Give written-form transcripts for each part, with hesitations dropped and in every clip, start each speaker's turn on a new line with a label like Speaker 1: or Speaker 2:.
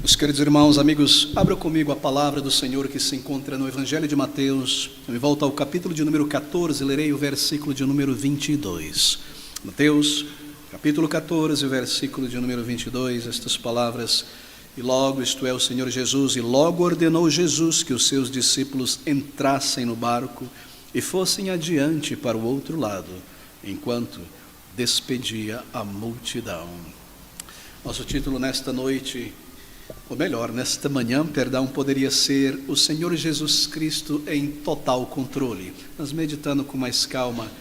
Speaker 1: Meus queridos irmãos, amigos, abra comigo a palavra do Senhor que se encontra no Evangelho de Mateus. Eu me volto ao capítulo de número 14, lerei o versículo de número 22. Mateus, capítulo 14, versículo de número 22, estas palavras: E logo, isto é, o Senhor Jesus, e logo ordenou Jesus que os seus discípulos entrassem no barco e fossem adiante para o outro lado, enquanto despedia a multidão. Nosso título nesta noite, ou melhor, nesta manhã, poderia ser O Senhor Jesus Cristo em total controle. Mas meditando com mais calma,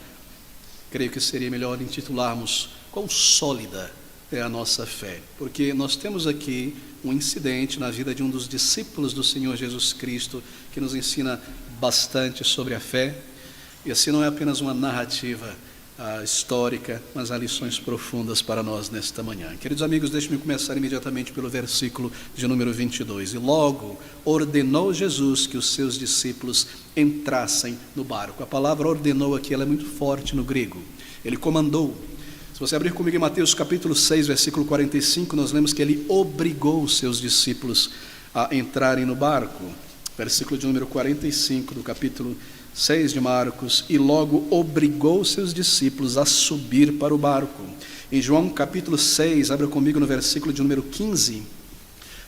Speaker 1: creio que seria melhor intitularmos Quão sólida é a nossa fé, porque nós temos aqui um incidente na vida de um dos discípulos do Senhor Jesus Cristo que nos ensina bastante sobre a fé, e assim não é apenas uma narrativa histórica, mas há lições profundas para nós nesta manhã. Queridos amigos, deixe-me começar imediatamente pelo versículo de número 22. E logo ordenou Jesus que os seus discípulos entrassem no barco. A palavra ordenou aqui, ela é muito forte no grego. Ele comandou. Se você abrir comigo em Mateus capítulo 6, versículo 45, nós lemos que ele obrigou os seus discípulos a entrarem no barco. Versículo de número 45 do capítulo 6 de Marcos: e logo obrigou seus discípulos a subir para o barco. Em João capítulo 6, abra comigo no versículo de número 15,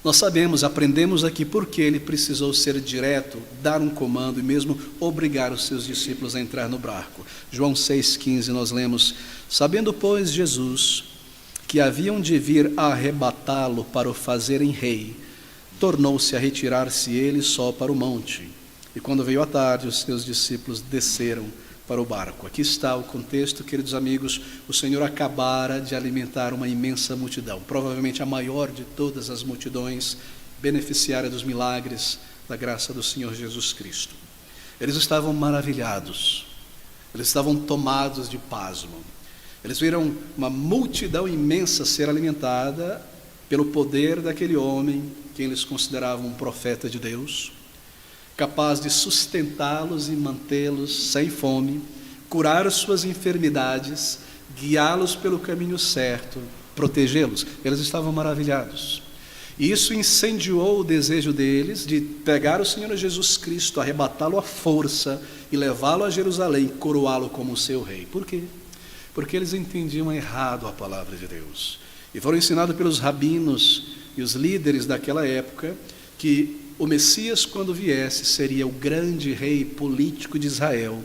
Speaker 1: nós aprendemos aqui porque ele precisou ser direto, dar um comando e mesmo obrigar os seus discípulos a entrar no barco. João 6,15 nós lemos: sabendo, pois, Jesus que haviam de vir a arrebatá-lo para o fazerem rei, tornou-se a retirar-se ele só para o monte. E quando veio a tarde, os seus discípulos desceram para o barco. Aqui está o contexto, queridos amigos. O Senhor acabara de alimentar uma imensa multidão, provavelmente a maior de todas as multidões, beneficiária dos milagres da graça do Senhor Jesus Cristo. Eles estavam maravilhados, eles estavam tomados de pasmo. Eles viram uma multidão imensa ser alimentada pelo poder daquele homem, quem eles consideravam um profeta de Deus, capaz de sustentá-los e mantê-los sem fome, curar suas enfermidades, guiá-los pelo caminho certo, protegê-los. Eles estavam maravilhados. E isso incendiou o desejo deles de pegar o Senhor Jesus Cristo, arrebatá-lo à força e levá-lo a Jerusalém, coroá-lo como seu rei. Por quê? Porque eles entendiam errado a palavra de Deus. E foram ensinados pelos rabinos e os líderes daquela época que o Messias, quando viesse, seria o grande rei político de Israel.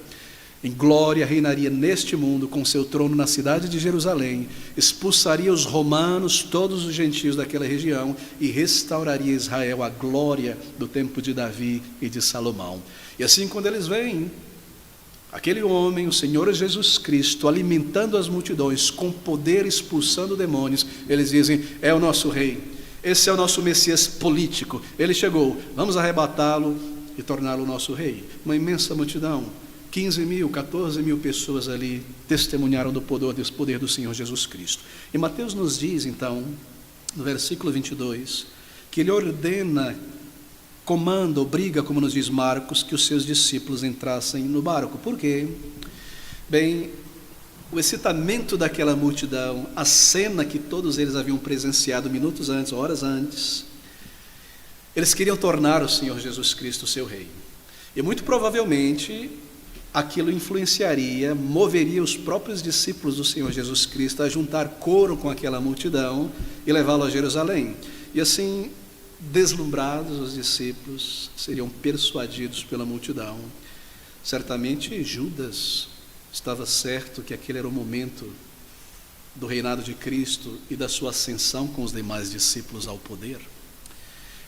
Speaker 1: Em glória reinaria neste mundo com seu trono na cidade de Jerusalém, expulsaria os romanos, todos os gentios daquela região, e restauraria Israel à glória do tempo de Davi e de Salomão. E assim, quando eles veem aquele homem, o Senhor Jesus Cristo, alimentando as multidões com poder, expulsando demônios, eles dizem: é o nosso rei. Esse é o nosso Messias político. Ele chegou, vamos arrebatá-lo e torná-lo nosso rei. Uma imensa multidão, 15 mil, 14 mil pessoas ali testemunharam do poder do Senhor Jesus Cristo. E Mateus nos diz então, no versículo 22, que ele ordena, comanda, obriga, como nos diz Marcos, que os seus discípulos entrassem no barco. Por quê? Bem, o excitamento daquela multidão, a cena que todos eles haviam presenciado minutos antes, horas antes, eles queriam tornar o Senhor Jesus Cristo seu rei. E muito provavelmente aquilo influenciaria, moveria os próprios discípulos do Senhor Jesus Cristo a juntar coro com aquela multidão e levá-lo a Jerusalém. E assim, deslumbrados, os discípulos seriam persuadidos pela multidão. Certamente Judas estava certo que aquele era o momento do reinado de Cristo e da sua ascensão com os demais discípulos ao poder.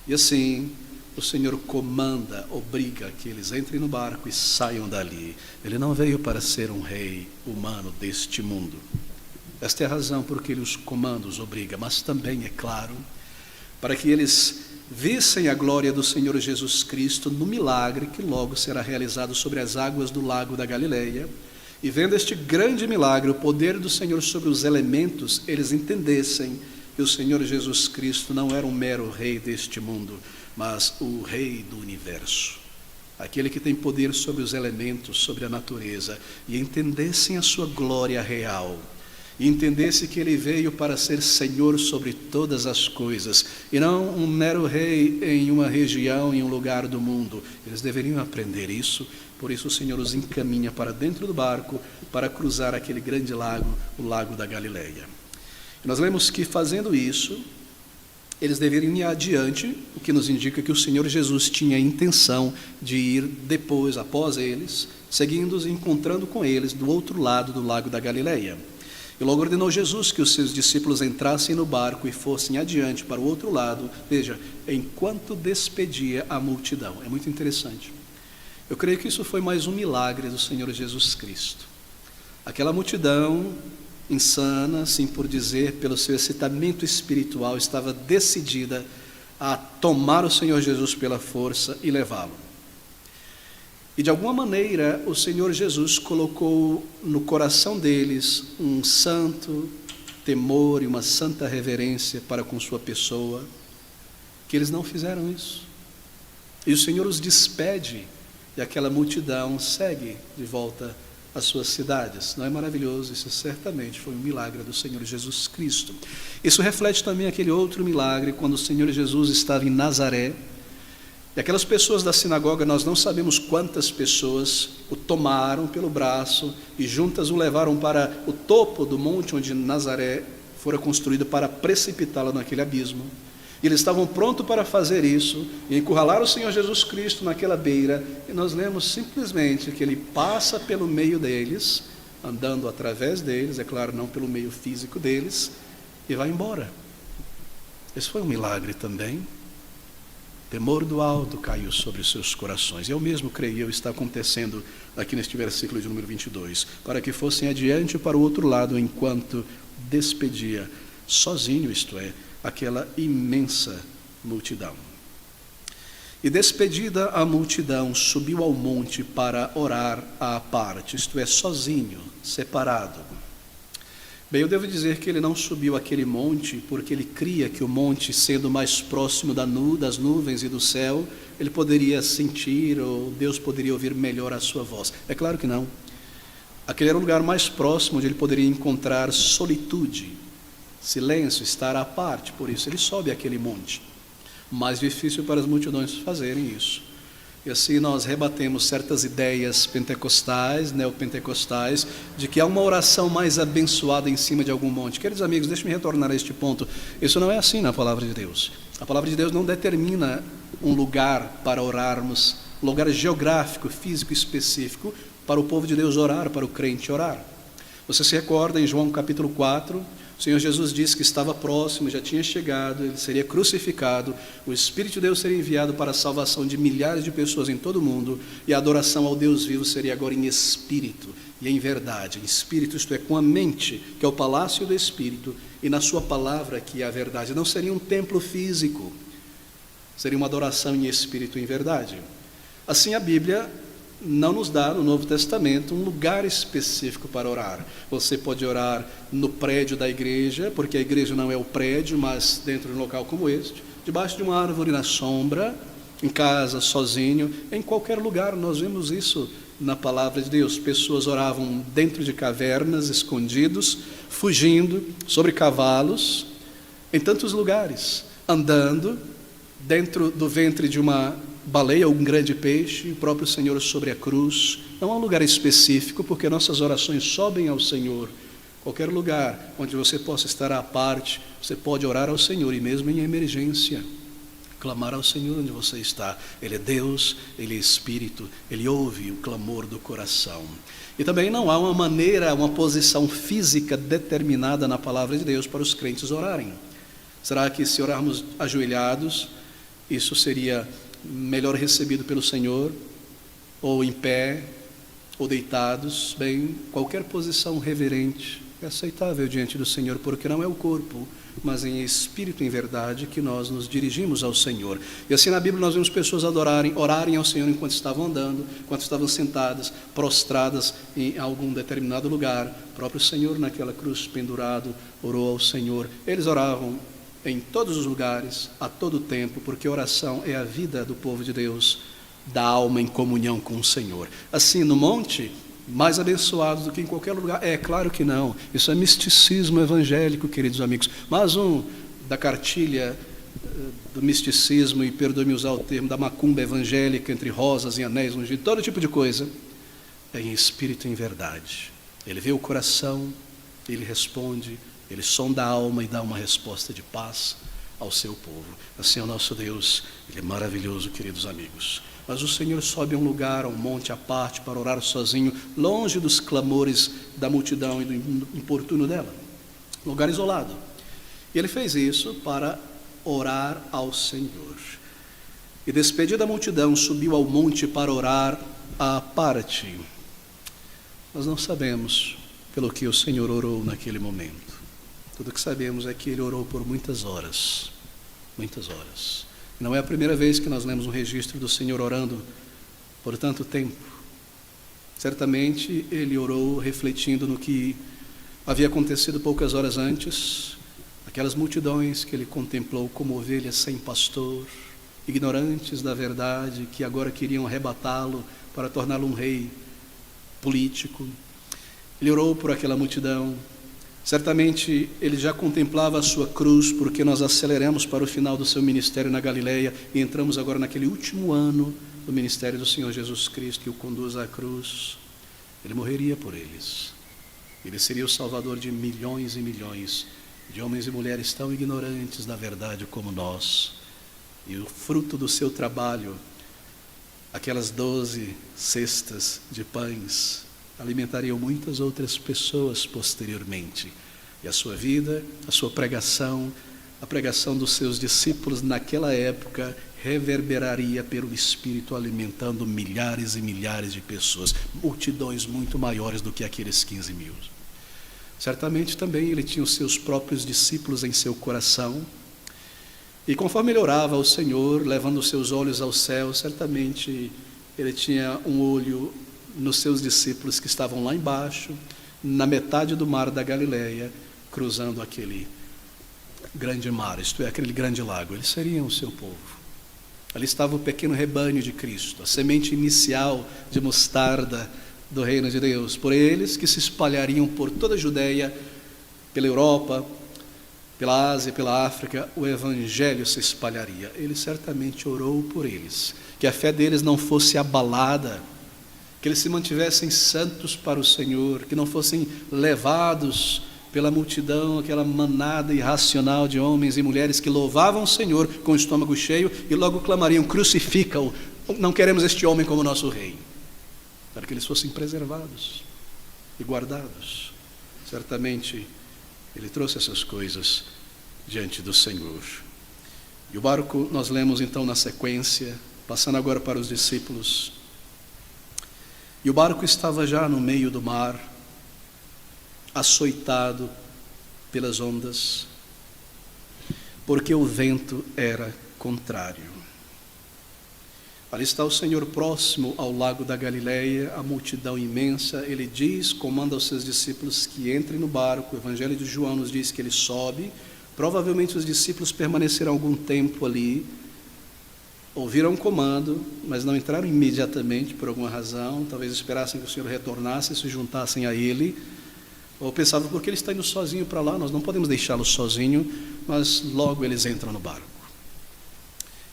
Speaker 1: E assim, o Senhor comanda, obriga que eles entrem no barco e saiam dali. Ele não veio para ser um rei humano deste mundo. Esta é a razão por que ele os comanda, os obriga, mas também, é claro, para que eles vissem a glória do Senhor Jesus Cristo no milagre que logo será realizado sobre as águas do lago da Galileia. E vendo este grande milagre, o poder do Senhor sobre os elementos, eles entendessem que o Senhor Jesus Cristo não era um mero rei deste mundo, mas o rei do universo, aquele que tem poder sobre os elementos, sobre a natureza, e entendessem a sua glória real, e entendesse que ele veio para ser Senhor sobre todas as coisas, e não um mero rei em uma região, em um lugar do mundo. Eles deveriam aprender isso, por isso o Senhor os encaminha para dentro do barco, para cruzar aquele grande lago, o lago da Galileia. E nós lemos que fazendo isso, eles deveriam ir adiante, o que nos indica que o Senhor Jesus tinha a intenção de ir depois, após eles, seguindo-os e encontrando com eles do outro lado do lago da Galileia. E logo ordenou Jesus que os seus discípulos entrassem no barco e fossem adiante para o outro lado, veja, enquanto despedia a multidão. É muito interessante. Eu creio que isso foi mais um milagre do Senhor Jesus Cristo. Aquela multidão insana, assim por dizer, pelo seu excitamento espiritual, estava decidida a tomar o Senhor Jesus pela força e levá-lo. E de alguma maneira o Senhor Jesus colocou no coração deles um santo temor e uma santa reverência para com sua pessoa, que eles não fizeram isso. E o Senhor os despede e aquela multidão segue de volta às suas cidades. Não é maravilhoso? Isso certamente foi um milagre do Senhor Jesus Cristo. Isso reflete também aquele outro milagre quando o Senhor Jesus estava em Nazaré. E aquelas pessoas da sinagoga, nós não sabemos quantas pessoas o tomaram pelo braço e juntas o levaram para o topo do monte onde Nazaré fora construída para precipitá-la naquele abismo. E eles estavam prontos para fazer isso e encurralar o Senhor Jesus Cristo naquela beira. E nós lemos simplesmente que ele passa pelo meio deles, andando através deles, é claro, não pelo meio físico deles, e vai embora. Esse foi um milagre também. Temor do alto caiu sobre os seus corações. E eu mesmo creio, está acontecendo aqui neste versículo de número 22, para que fossem adiante para o outro lado, enquanto despedia, sozinho, isto é, aquela imensa multidão. E despedida a multidão, subiu ao monte para orar à parte, isto é, sozinho, separado. Bem, eu devo dizer que ele não subiu aquele monte porque ele cria que o monte, sendo mais próximo das nuvens e do céu, ele poderia sentir ou Deus poderia ouvir melhor a sua voz. É claro que não. Aquele era o lugar mais próximo onde ele poderia encontrar solitude, silêncio, estar à parte. Por isso ele sobe aquele monte. Mais difícil para as multidões fazerem isso. E assim nós rebatemos certas ideias pentecostais, neopentecostais, de que há uma oração mais abençoada em cima de algum monte. Queridos amigos, deixe-me retornar a este ponto. Isso não é assim na palavra de Deus. A palavra de Deus não determina um lugar para orarmos, um lugar geográfico, físico específico, para o povo de Deus orar, para o crente orar. Você se recorda em João capítulo 4, o Senhor Jesus disse que estava próximo, já tinha chegado, ele seria crucificado, o Espírito de Deus seria enviado para a salvação de milhares de pessoas em todo o mundo, e a adoração ao Deus vivo seria agora em espírito e em verdade. Em espírito, isto é, com a mente, que é o palácio do Espírito, e na sua palavra, que é a verdade. Não seria um templo físico, seria uma adoração em espírito e em verdade. Assim a Bíblia não nos dá no Novo Testamento um lugar específico para orar. Você pode orar no prédio da igreja, porque a igreja não é o prédio, mas dentro de um local como este, debaixo de uma árvore na sombra, em casa, sozinho, em qualquer lugar. Nós vemos isso na palavra de Deus. Pessoas oravam dentro de cavernas, escondidos, fugindo, sobre cavalos, em tantos lugares, andando dentro do ventre de uma baleia ou um grande peixe, o próprio Senhor sobre a cruz. Não há um lugar específico, porque nossas orações sobem ao Senhor. Qualquer lugar onde você possa estar à parte, você pode orar ao Senhor, e mesmo em emergência, clamar ao Senhor onde você está. Ele é Deus, Ele é Espírito, Ele ouve o clamor do coração. E também não há uma maneira, uma posição física determinada na palavra de Deus para os crentes orarem. Será que se orarmos ajoelhados, isso seria melhor recebido pelo Senhor, ou em pé, ou deitados? Bem, qualquer posição reverente é aceitável diante do Senhor, porque não é o corpo, mas em espírito e em verdade que nós nos dirigimos ao Senhor. E assim na Bíblia nós vemos pessoas orarem ao Senhor enquanto estavam andando, enquanto estavam sentadas, prostradas em algum determinado lugar. O próprio Senhor naquela cruz pendurado orou ao Senhor. Eles oravam em todos os lugares, a todo tempo, porque oração é a vida do povo de Deus, da alma em comunhão com o Senhor. Assim, no monte, mais abençoados do que em qualquer lugar. É claro que não. Isso é misticismo evangélico, queridos amigos. Mas da cartilha do misticismo, e perdoe-me usar o termo, da macumba evangélica, entre rosas e anéis, ungidos, todo tipo de coisa, é em espírito e em verdade. Ele vê o coração, ele responde, ele sonda a alma e dá uma resposta de paz ao seu povo. Assim é o nosso Deus, Ele é maravilhoso, queridos amigos. Mas o Senhor sobe a um lugar, a um monte à parte, para orar sozinho, longe dos clamores da multidão e do importuno dela. Lugar isolado. E Ele fez isso para orar ao Senhor. E despedida a multidão, subiu ao monte para orar à parte. Nós não sabemos pelo que o Senhor orou naquele momento. Tudo que sabemos é que Ele orou por muitas horas. Muitas horas. Não é a primeira vez que nós lemos um registro do Senhor orando por tanto tempo. Certamente Ele orou refletindo no que havia acontecido poucas horas antes, aquelas multidões que Ele contemplou como ovelhas sem pastor, ignorantes da verdade, que agora queriam arrebatá-lo para torná-lo um rei político. Ele orou por aquela multidão. Certamente Ele já contemplava a sua cruz, porque nós aceleramos para o final do seu ministério na Galileia e entramos agora naquele último ano do ministério do Senhor Jesus Cristo, que o conduz à cruz. Ele morreria por eles. Ele seria o salvador de milhões e milhões de homens e mulheres tão ignorantes da verdade como nós. E o fruto do seu trabalho, aquelas 12 cestas de pães, alimentariam muitas outras pessoas posteriormente. E a sua vida, a sua pregação, a pregação dos seus discípulos naquela época reverberaria pelo Espírito, alimentando milhares e milhares de pessoas, multidões muito maiores do que aqueles 15 mil. Certamente também Ele tinha os seus próprios discípulos em seu coração, e conforme Ele orava ao Senhor, levando os seus olhos ao céu, certamente Ele tinha um olho nos seus discípulos que estavam lá embaixo, na metade do mar da Galileia, cruzando aquele grande mar, isto é, aquele grande lago. Eles seriam o seu povo. Ali estava o pequeno rebanho de Cristo, a semente inicial de mostarda do reino de Deus. Por eles que se espalhariam por toda a Judeia, pela Europa, pela Ásia, pela África, o Evangelho se espalharia. Ele certamente orou por eles, que a fé deles não fosse abalada, que eles se mantivessem santos para o Senhor, que não fossem levados pela multidão, aquela manada irracional de homens e mulheres que louvavam o Senhor com o estômago cheio e logo clamariam: crucifica-o, não queremos este homem como nosso rei. Para que eles fossem preservados e guardados. Certamente Ele trouxe essas coisas diante do Senhor. E o barco, nós lemos então na sequência, passando agora para os discípulos. E o barco estava já no meio do mar, açoitado pelas ondas, porque o vento era contrário. Ali está o Senhor próximo ao lago da Galileia, a multidão imensa. Ele diz, comanda aos seus discípulos que entrem no barco. O Evangelho de João nos diz que ele sobe. Provavelmente os discípulos permaneceram algum tempo ali, ouviram o comando, mas não entraram imediatamente por alguma razão. Talvez esperassem que o Senhor retornasse e se juntassem a ele. Ou pensavam, porque ele está indo sozinho para lá, nós não podemos deixá-lo sozinho. Mas logo eles entram no barco.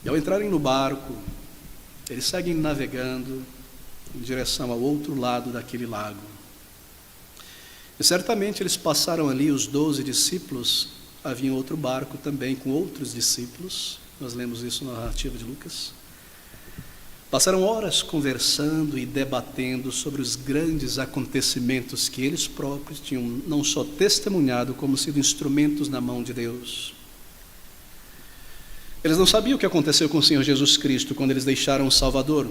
Speaker 1: E ao entrarem no barco, eles seguem navegando em direção ao outro lado daquele lago. E certamente eles passaram ali, os 12 discípulos, havia outro barco também com outros discípulos. Nós lemos isso na narrativa de Lucas. Passaram horas conversando e debatendo sobre os grandes acontecimentos que eles próprios tinham não só testemunhado, como sido instrumentos na mão de Deus. Eles não sabiam o que aconteceu com o Senhor Jesus Cristo quando eles deixaram o Salvador.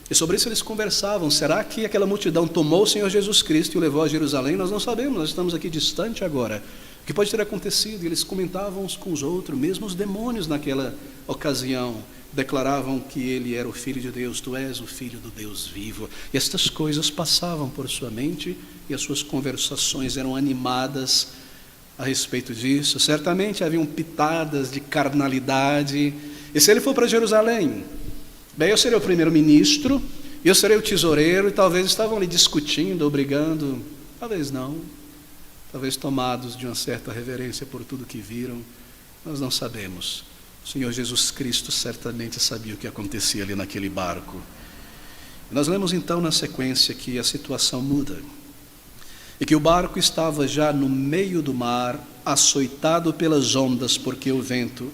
Speaker 1: E sobre isso eles conversavam. Será que aquela multidão tomou o Senhor Jesus Cristo e o levou a Jerusalém? Nós não sabemos, nós estamos aqui distante agora. O que pode ter acontecido? E eles comentavam uns com os outros, mesmo os demônios naquela ocasião declaravam que ele era o Filho de Deus. Tu és o Filho do Deus vivo. E estas coisas passavam por sua mente e as suas conversações eram animadas a respeito disso. Certamente haviam pitadas de carnalidade. E se ele for para Jerusalém, bem, eu serei o primeiro-ministro, E eu serei o tesoureiro, e talvez estavam ali discutindo ou brigando, talvez não, talvez tomados de uma certa reverência por tudo que viram, nós não sabemos. O Senhor Jesus Cristo certamente sabia o que acontecia ali naquele barco. E nós lemos então na sequência que a situação muda, e que o barco estava já no meio do mar, açoitado pelas ondas, porque o vento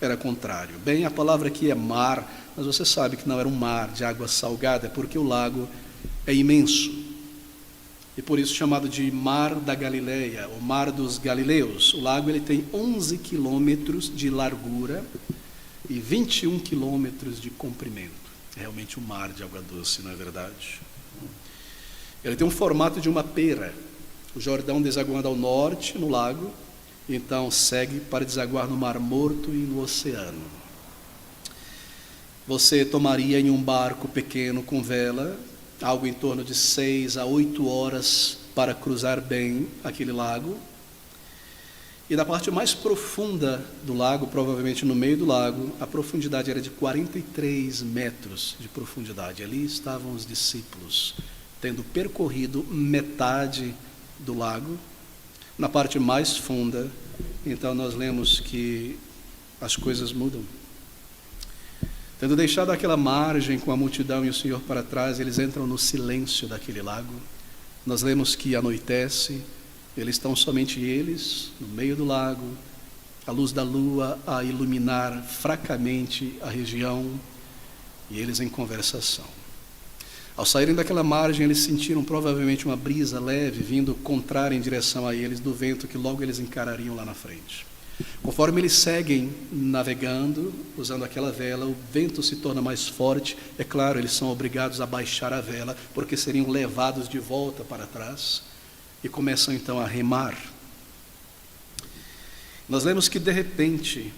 Speaker 1: era contrário. Bem, a palavra aqui é mar, mas você sabe que não era um mar de água salgada, porque o lago é imenso. E por isso chamado de Mar da Galileia, o Mar dos Galileus. O lago ele tem 11 quilômetros de largura e 21 quilômetros de comprimento. É realmente um mar de água doce, não é verdade? Ele tem um formato de uma pera. O Jordão desaguando ao norte, no lago, e então segue para desaguar no Mar Morto e no oceano. Você tomaria em um barco pequeno com vela, algo em torno de 6 a 8 horas para cruzar bem aquele lago. E na parte mais profunda do lago, provavelmente no meio do lago, a profundidade era de 43 metros de profundidade. Ali estavam os discípulos, tendo percorrido metade do lago. Na parte mais funda, então nós lemos que as coisas mudam. Tendo deixado aquela margem com a multidão e o Senhor para trás, eles entram no silêncio daquele lago. Nós lemos que anoitece, eles estão somente eles, no meio do lago, a luz da lua a iluminar fracamente a região, e eles em conversação. Ao saírem daquela margem, eles sentiram provavelmente uma brisa leve vindo contrária em direção a eles, do vento que logo eles encarariam lá na frente. Conforme eles seguem navegando, usando aquela vela, o vento se torna mais forte. É claro, eles são obrigados a baixar a vela, porque seriam levados de volta para trás, e começam então a remar. Nós lemos que de repente,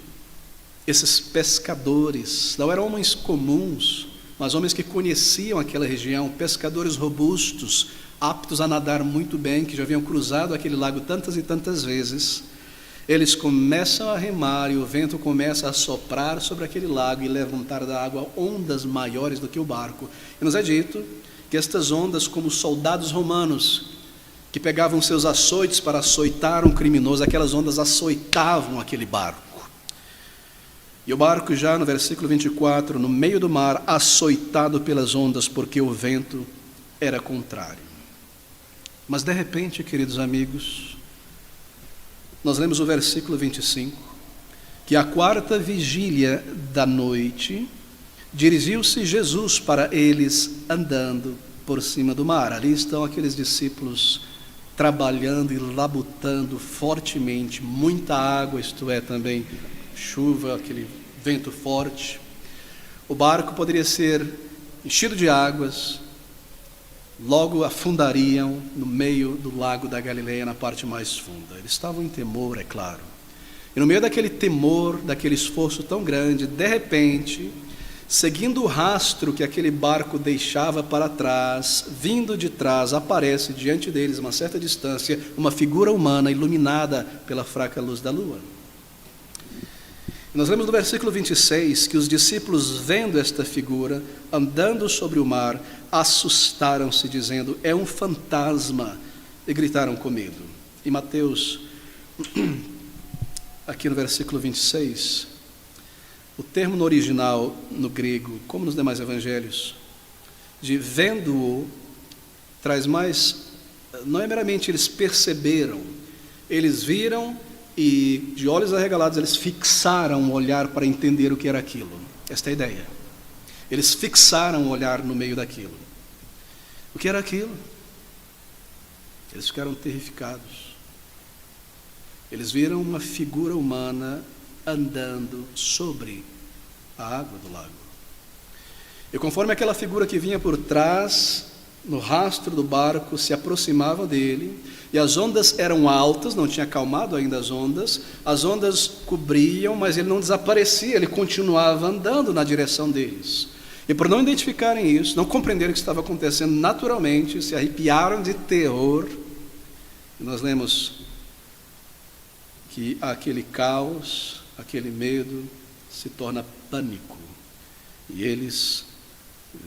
Speaker 1: esses pescadores, não eram homens comuns, mas homens que conheciam aquela região, pescadores robustos, aptos a nadar muito bem, que já haviam cruzado aquele lago tantas e tantas vezes. Eles começam a remar e o vento começa a soprar sobre aquele lago e levantar da água ondas maiores do que o barco. E nos é dito que estas ondas, como soldados romanos que pegavam seus açoites para açoitar um criminoso, aquelas ondas açoitavam aquele barco. E o barco já no versículo 24, no meio do mar, açoitado pelas ondas, porque o vento era contrário. Mas de repente, queridos amigos, nós lemos o versículo 25, que à quarta vigília da noite, dirigiu-se Jesus para eles andando por cima do mar. Ali estão aqueles discípulos trabalhando e labutando fortemente, muita água, isto é, também chuva, aquele vento forte. O barco poderia ser enchido de águas, logo afundariam no meio do lago da Galileia, na parte mais funda. Eles estavam em temor, é claro. E no meio daquele temor, daquele esforço tão grande, de repente, seguindo o rastro que aquele barco deixava para trás, vindo de trás, aparece diante deles, a uma certa distância, uma figura humana iluminada pela fraca luz da lua. Nós lemos no versículo 26 que os discípulos, vendo esta figura, andando sobre o mar, assustaram-se, dizendo, é um fantasma, e gritaram com medo. Em Mateus, aqui no versículo 26, o termo no original, no grego, como nos demais evangelhos, de vendo-o, traz mais, não é meramente eles perceberam, eles viram e de olhos arregalados eles fixaram o olhar para entender o que era aquilo. Esta é a ideia. Eles fixaram o olhar no meio daquilo. O que era aquilo? Eles ficaram terrificados. Eles viram uma figura humana andando sobre a água do lago. E conforme aquela figura que vinha por trás, no rastro do barco, se aproximava dele, e as ondas eram altas, não tinha acalmado ainda as ondas cobriam, mas ele não desaparecia, ele continuava andando na direção deles. E por não identificarem isso, não compreenderem o que estava acontecendo naturalmente, se arrepiaram de terror. E nós lemos que aquele caos, aquele medo se torna pânico. E eles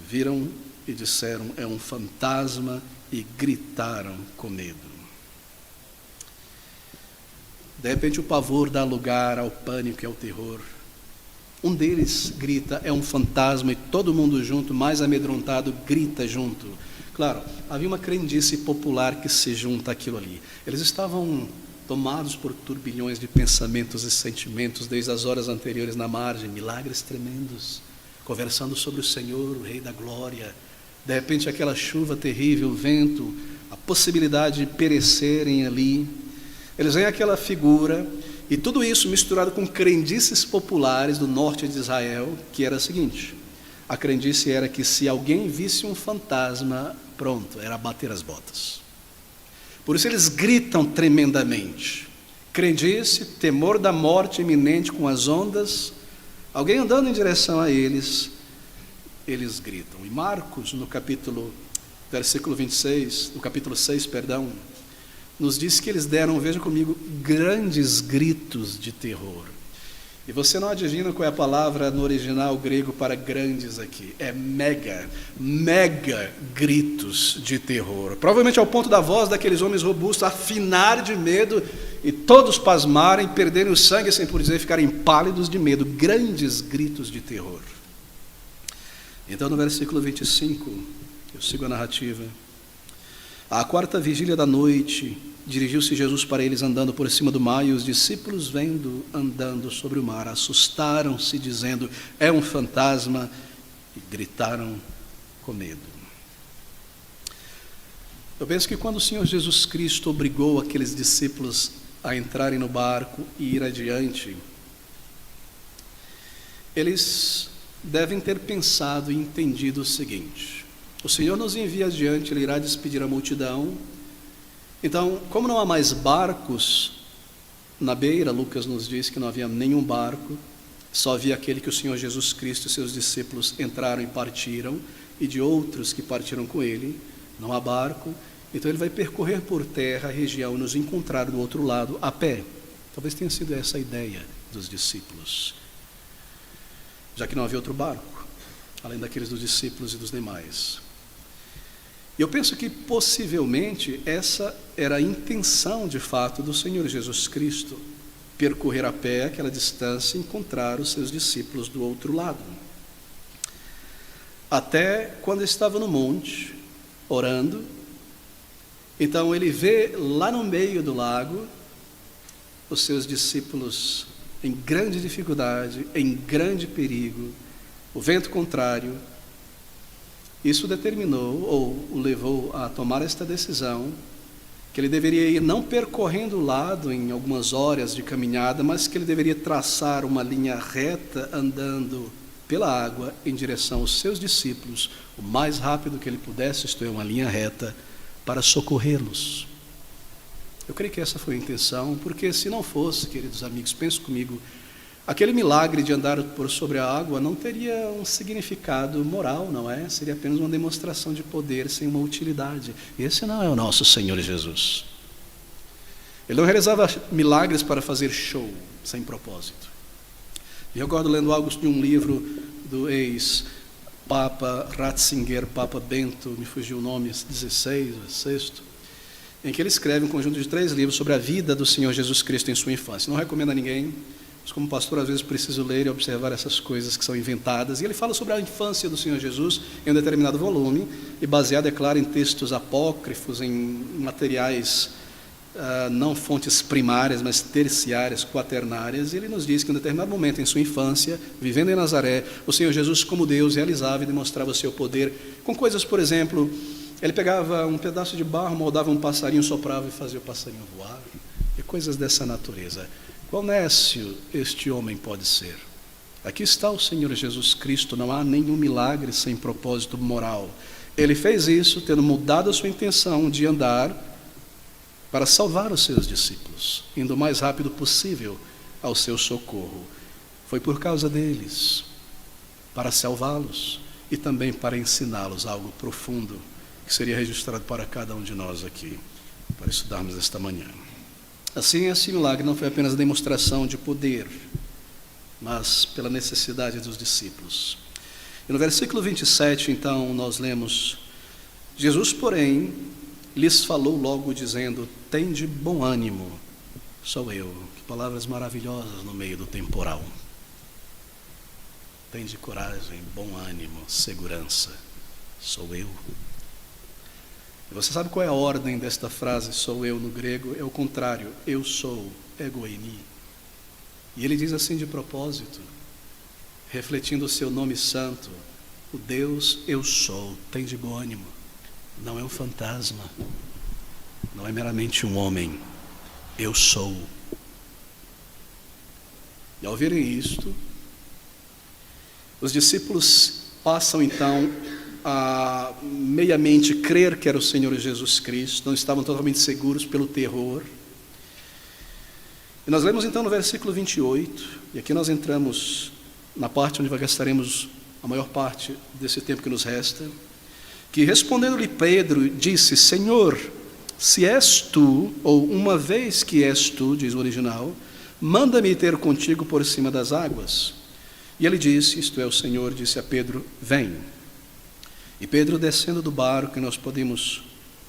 Speaker 1: viram e disseram: é um fantasma, e gritaram com medo. De repente o pavor dá lugar ao pânico e ao terror. Um deles grita: é um fantasma, e todo mundo junto, mais amedrontado, grita junto. Claro, havia uma crendice popular que se junta àquilo ali. Eles estavam tomados por turbilhões de pensamentos e sentimentos desde as horas anteriores na margem, milagres tremendos, conversando sobre o Senhor, o Rei da Glória. De repente aquela chuva terrível, o vento, a possibilidade de perecerem ali. Eles veem aquela figura, e tudo isso misturado com crendices populares do norte de Israel, que era a seguinte: a crendice era que se alguém visse um fantasma, pronto, era bater as botas. Por isso eles gritam tremendamente. Crendice, temor da morte iminente com as ondas, alguém andando em direção a eles, eles gritam. E Marcos, no capítulo 6, nos diz que eles deram, veja comigo, grandes gritos de terror. E você não adivina qual é a palavra no original grego para grandes aqui. É mega gritos de terror. Provavelmente ao ponto da voz daqueles homens robustos afinar de medo e todos pasmarem, perderem o sangue, assim por dizer, ficarem pálidos de medo. Grandes gritos de terror. Então no versículo 25, eu sigo a narrativa. À quarta vigília da noite, dirigiu-se Jesus para eles andando por cima do mar, e os discípulos, vendo andando sobre o mar, assustaram-se, dizendo: é um fantasma, e gritaram com medo. Eu penso que quando o Senhor Jesus Cristo obrigou aqueles discípulos a entrarem no barco e ir adiante, eles devem ter pensado e entendido o seguinte: o Senhor nos envia adiante, Ele irá despedir a multidão. Então, como não há mais barcos na beira, Lucas nos diz que não havia nenhum barco, só havia aquele que o Senhor Jesus Cristo e seus discípulos entraram e partiram, e de outros que partiram com Ele, não há barco. Então Ele vai percorrer por terra a região e nos encontrar do outro lado a pé. Talvez tenha sido essa a ideia dos discípulos, já que não havia outro barco, além daqueles dos discípulos e dos demais. E eu penso que possivelmente essa era a intenção de fato do Senhor Jesus Cristo, percorrer a pé aquela distância e encontrar os seus discípulos do outro lado. Até quando estava no monte, orando, então ele vê lá no meio do lago os seus discípulos em grande dificuldade, em grande perigo, o vento contrário. Isso determinou, ou o levou a tomar esta decisão, que ele deveria ir não percorrendo o lado em algumas horas de caminhada, mas que ele deveria traçar uma linha reta andando pela água em direção aos seus discípulos, o mais rápido que ele pudesse, isto é, uma linha reta, para socorrê-los. Eu creio que essa foi a intenção, porque se não fosse, queridos amigos, pense comigo, aquele milagre de andar por sobre a água não teria um significado moral, não é? Seria apenas uma demonstração de poder sem uma utilidade. Esse não é o nosso Senhor Jesus. Ele não realizava milagres para fazer show, sem propósito. E eu recordo lendo algo de um livro do ex-Papa Ratzinger, Papa Bento, me fugiu o nome, 16 ou 6, em que ele escreve um conjunto de 3 livros sobre a vida do Senhor Jesus Cristo em sua infância. Não recomendo a ninguém, mas como pastor às vezes preciso ler e observar essas coisas que são inventadas. E ele fala sobre a infância do Senhor Jesus em um determinado volume, e baseado, é claro, em textos apócrifos, em materiais não fontes primárias, mas terciárias, quaternárias. E ele nos diz que em um determinado momento em sua infância, vivendo em Nazaré, o Senhor Jesus, como Deus, realizava e demonstrava o seu poder com coisas, por exemplo, ele pegava um pedaço de barro, moldava um passarinho, soprava e fazia o passarinho voar, e coisas dessa natureza. Quão nécio este homem pode ser? Aqui está o Senhor Jesus Cristo, não há nenhum milagre sem propósito moral. Ele fez isso tendo mudado a sua intenção de andar para salvar os seus discípulos, indo o mais rápido possível ao seu socorro. Foi por causa deles, para salvá-los e também para ensiná-los algo profundo que seria registrado para cada um de nós aqui, para estudarmos esta manhã. Assim, esse milagre não foi apenas a demonstração de poder, mas pela necessidade dos discípulos. E no versículo 27, então, nós lemos: Jesus, porém, lhes falou logo, dizendo: tende bom ânimo, sou eu. Que palavras maravilhosas no meio do temporal. Tende coragem, bom ânimo, segurança, sou eu. E você sabe qual é a ordem desta frase, sou eu, no grego? É o contrário, eu sou, ego eimi. E ele diz assim de propósito, refletindo o seu nome santo: o Deus eu sou, tem de bom ânimo. Não é um fantasma, não é meramente um homem, eu sou. E ao ouvirem isto, os discípulos passam então a meiamente crer que era o Senhor Jesus Cristo, não estavam totalmente seguros pelo terror. E nós lemos então no versículo 28, e aqui nós entramos na parte onde gastaremos a maior parte desse tempo que nos resta, que respondendo-lhe Pedro, disse: Senhor, se és tu, ou uma vez que és tu, diz o original, manda-me ter contigo por cima das águas. E ele disse, isto é, o Senhor disse a Pedro: vem. E Pedro, descendo do barco, e nós podemos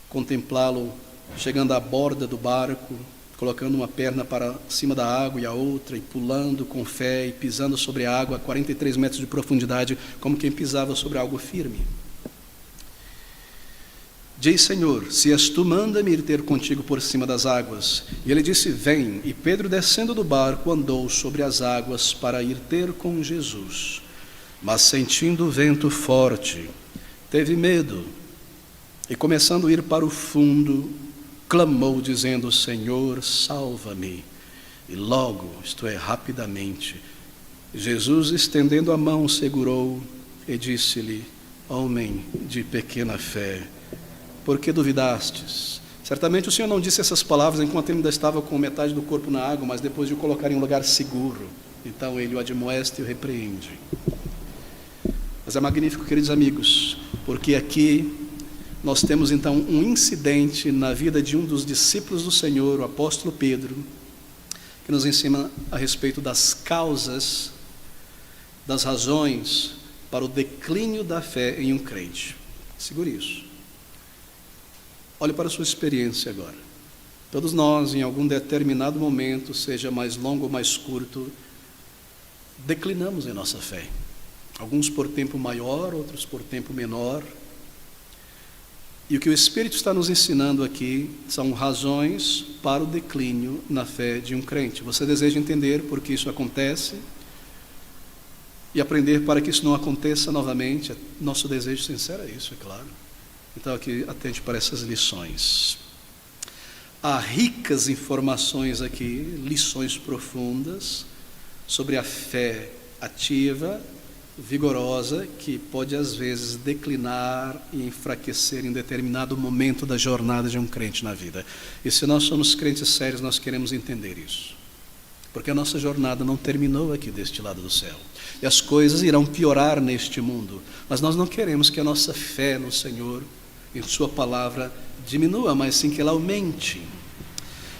Speaker 1: contemplá-lo chegando à borda do barco, colocando uma perna para cima da água e a outra, e pulando com fé, e pisando sobre a água a 43 metros de profundidade, como quem pisava sobre algo firme. Diz: Senhor, se és tu, manda-me ir ter contigo por cima das águas. E ele disse: vem. E Pedro, descendo do barco, andou sobre as águas para ir ter com Jesus. Mas sentindo o vento forte, teve medo, e começando a ir para o fundo, clamou, dizendo: Senhor, salva-me. E logo, isto é, rapidamente, Jesus, estendendo a mão, segurou e disse-lhe: homem de pequena fé, por que duvidastes? Certamente o Senhor não disse essas palavras enquanto ele ainda estava com metade do corpo na água, mas depois de o colocar em um lugar seguro. Então ele o admoeste e o repreende. Mas é magnífico, queridos amigos, porque aqui nós temos então um incidente na vida de um dos discípulos do Senhor, o apóstolo Pedro, que nos ensina a respeito das causas, das razões para o declínio da fé em um crente. Segure isso. Olhe para a sua experiência agora. Todos nós, em algum determinado momento, seja mais longo ou mais curto, declinamos em nossa fé. Alguns por tempo maior, outros por tempo menor. E o que o Espírito está nos ensinando aqui são razões para o declínio na fé de um crente. Você deseja entender por que isso acontece e aprender para que isso não aconteça novamente? Nosso desejo sincero é isso, é claro. Então aqui, atente para essas lições. Há ricas informações aqui, lições profundas sobre a fé ativa, vigorosa, que pode às vezes declinar e enfraquecer em determinado momento da jornada de um crente na vida. E se nós somos crentes sérios, nós queremos entender isso. Porque a nossa jornada não terminou aqui deste lado do céu. E as coisas irão piorar neste mundo. Mas nós não queremos que a nossa fé no Senhor, em sua palavra, diminua, mas sim que ela aumente.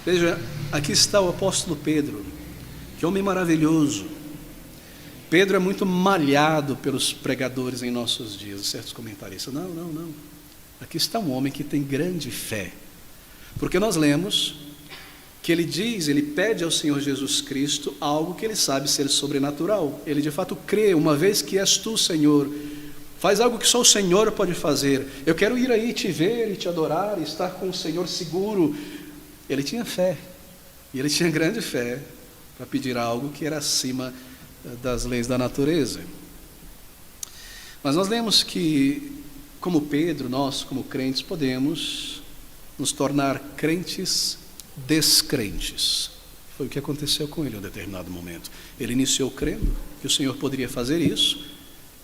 Speaker 1: Veja, aqui está o apóstolo Pedro, que homem maravilhoso. Pedro é muito malhado pelos pregadores em nossos dias, certos comentaristas. Não. Aqui está um homem que tem grande fé. Porque nós lemos que ele pede ao Senhor Jesus Cristo algo que ele sabe ser sobrenatural. Ele de fato crê: uma vez que és tu, Senhor, faz algo que só o Senhor pode fazer. Eu quero ir aí te ver e te adorar e estar com o Senhor seguro. Ele tinha fé, e ele tinha grande fé para pedir algo que era acima das leis da natureza. Mas nós lemos que, como Pedro, nós como crentes podemos nos tornar crentes descrentes. Foi o que aconteceu com ele em um determinado momento. Ele iniciou crendo que o Senhor poderia fazer isso,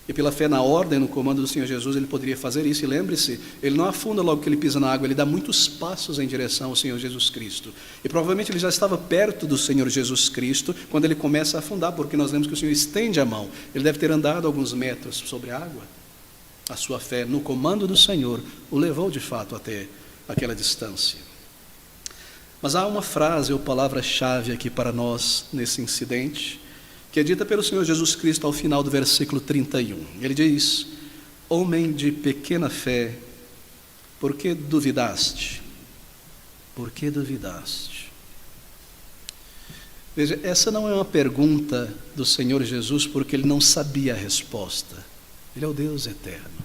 Speaker 1: e pela fé na ordem, no comando do Senhor Jesus, ele poderia fazer isso. E lembre-se, ele não afunda logo que ele pisa na água, ele dá muitos passos em direção ao Senhor Jesus Cristo. E provavelmente ele já estava perto do Senhor Jesus Cristo quando ele começa a afundar, porque nós lemos que o Senhor estende a mão. Ele deve ter andado alguns metros sobre a água. A sua fé no comando do Senhor o levou de fato até aquela distância. Mas há uma frase ou palavra-chave aqui para nós nesse incidente, que é dita pelo Senhor Jesus Cristo ao final do versículo 31. Ele diz: homem de pequena fé, por que duvidaste? Por que duvidaste? Veja, essa não é uma pergunta do Senhor Jesus porque Ele não sabia a resposta. Ele é o Deus eterno.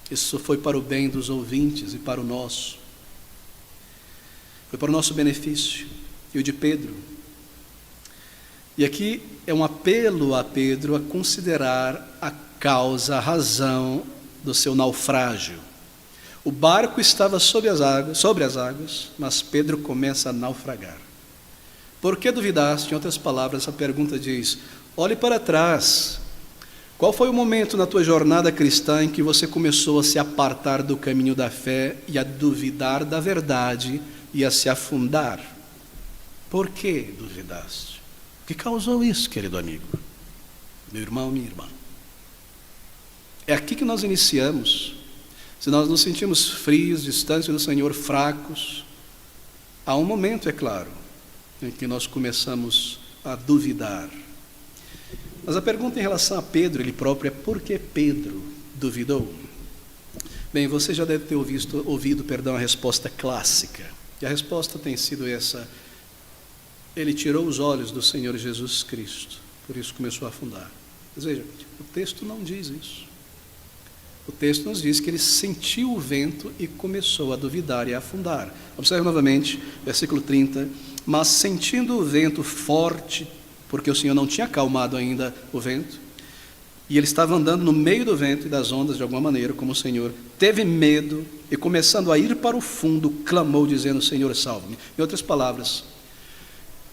Speaker 1: Isso foi para o bem dos ouvintes e para o nosso. Foi para o nosso benefício e o de Pedro. E aqui é um apelo a Pedro a considerar a causa, a razão do seu naufrágio. O barco estava sobre as águas, mas Pedro começa a naufragar. Por que duvidaste? Em outras palavras, essa pergunta diz: olhe para trás. Qual foi o momento na tua jornada cristã em que você começou a se apartar do caminho da fé e a duvidar da verdade e a se afundar? Por que duvidaste? O que causou isso, querido amigo? Meu irmão, minha irmã. É aqui que nós iniciamos. Se nós nos sentimos frios, distantes do Senhor, fracos, há um momento, é claro, em que nós começamos a duvidar. Mas a pergunta em relação a Pedro, ele próprio, é por que Pedro duvidou? Bem, você já deve ter ouvido a resposta clássica. E a resposta tem sido essa: ele tirou os olhos do Senhor Jesus Cristo, por isso começou a afundar. Mas veja, o texto não diz isso. O texto nos diz que ele sentiu o vento e começou a duvidar e a afundar. Observe novamente, versículo 30. Mas sentindo o vento forte, porque o Senhor não tinha acalmado ainda o vento, e ele estava andando no meio do vento e das ondas de alguma maneira, como o Senhor, teve medo e, começando a ir para o fundo, clamou dizendo: Senhor, salva-me. Em outras palavras,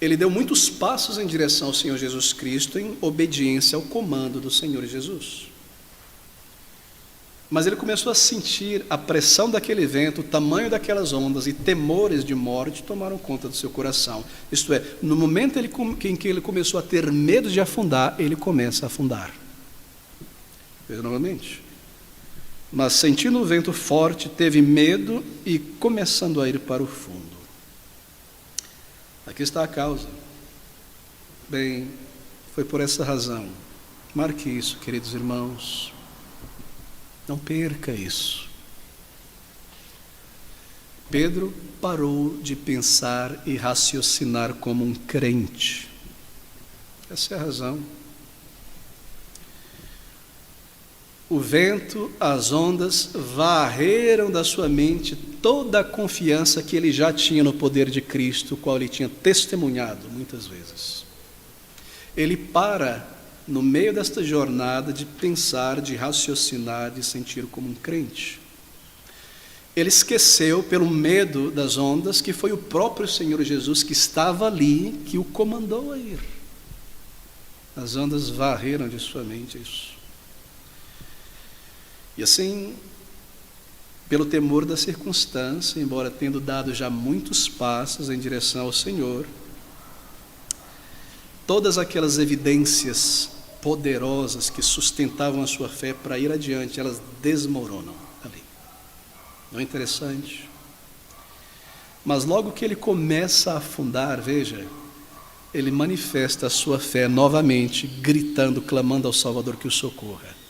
Speaker 1: ele deu muitos passos em direção ao Senhor Jesus Cristo em obediência ao comando do Senhor Jesus. Mas ele começou a sentir a pressão daquele vento, o tamanho daquelas ondas e temores de morte tomaram conta do seu coração. Isto é, no momento em que ele começou a ter medo de afundar, ele começa a afundar. Veja novamente. Mas sentindo o vento forte, teve medo e começando a ir para o fundo. Aqui está a causa. Bem, foi por essa razão. Marque isso, queridos irmãos. Não perca isso. Pedro parou de pensar e raciocinar como um crente. Essa é a razão. O vento, as ondas varreram da sua mente toda a confiança que ele já tinha no poder de Cristo, o qual ele tinha testemunhado muitas vezes. Ele para no meio desta jornada de pensar, de raciocinar, de sentir como um crente. Ele esqueceu, pelo medo das ondas, que foi o próprio Senhor Jesus que estava ali, que o comandou a ir. As ondas varreram de sua mente isso. E assim, pelo temor da circunstância, embora tendo dado já muitos passos em direção ao Senhor, todas aquelas evidências poderosas que sustentavam a sua fé para ir adiante, elas desmoronam ali. Não é interessante? Mas logo que ele começa a afundar, veja, ele manifesta a sua fé novamente, gritando, clamando ao Salvador que o socorra.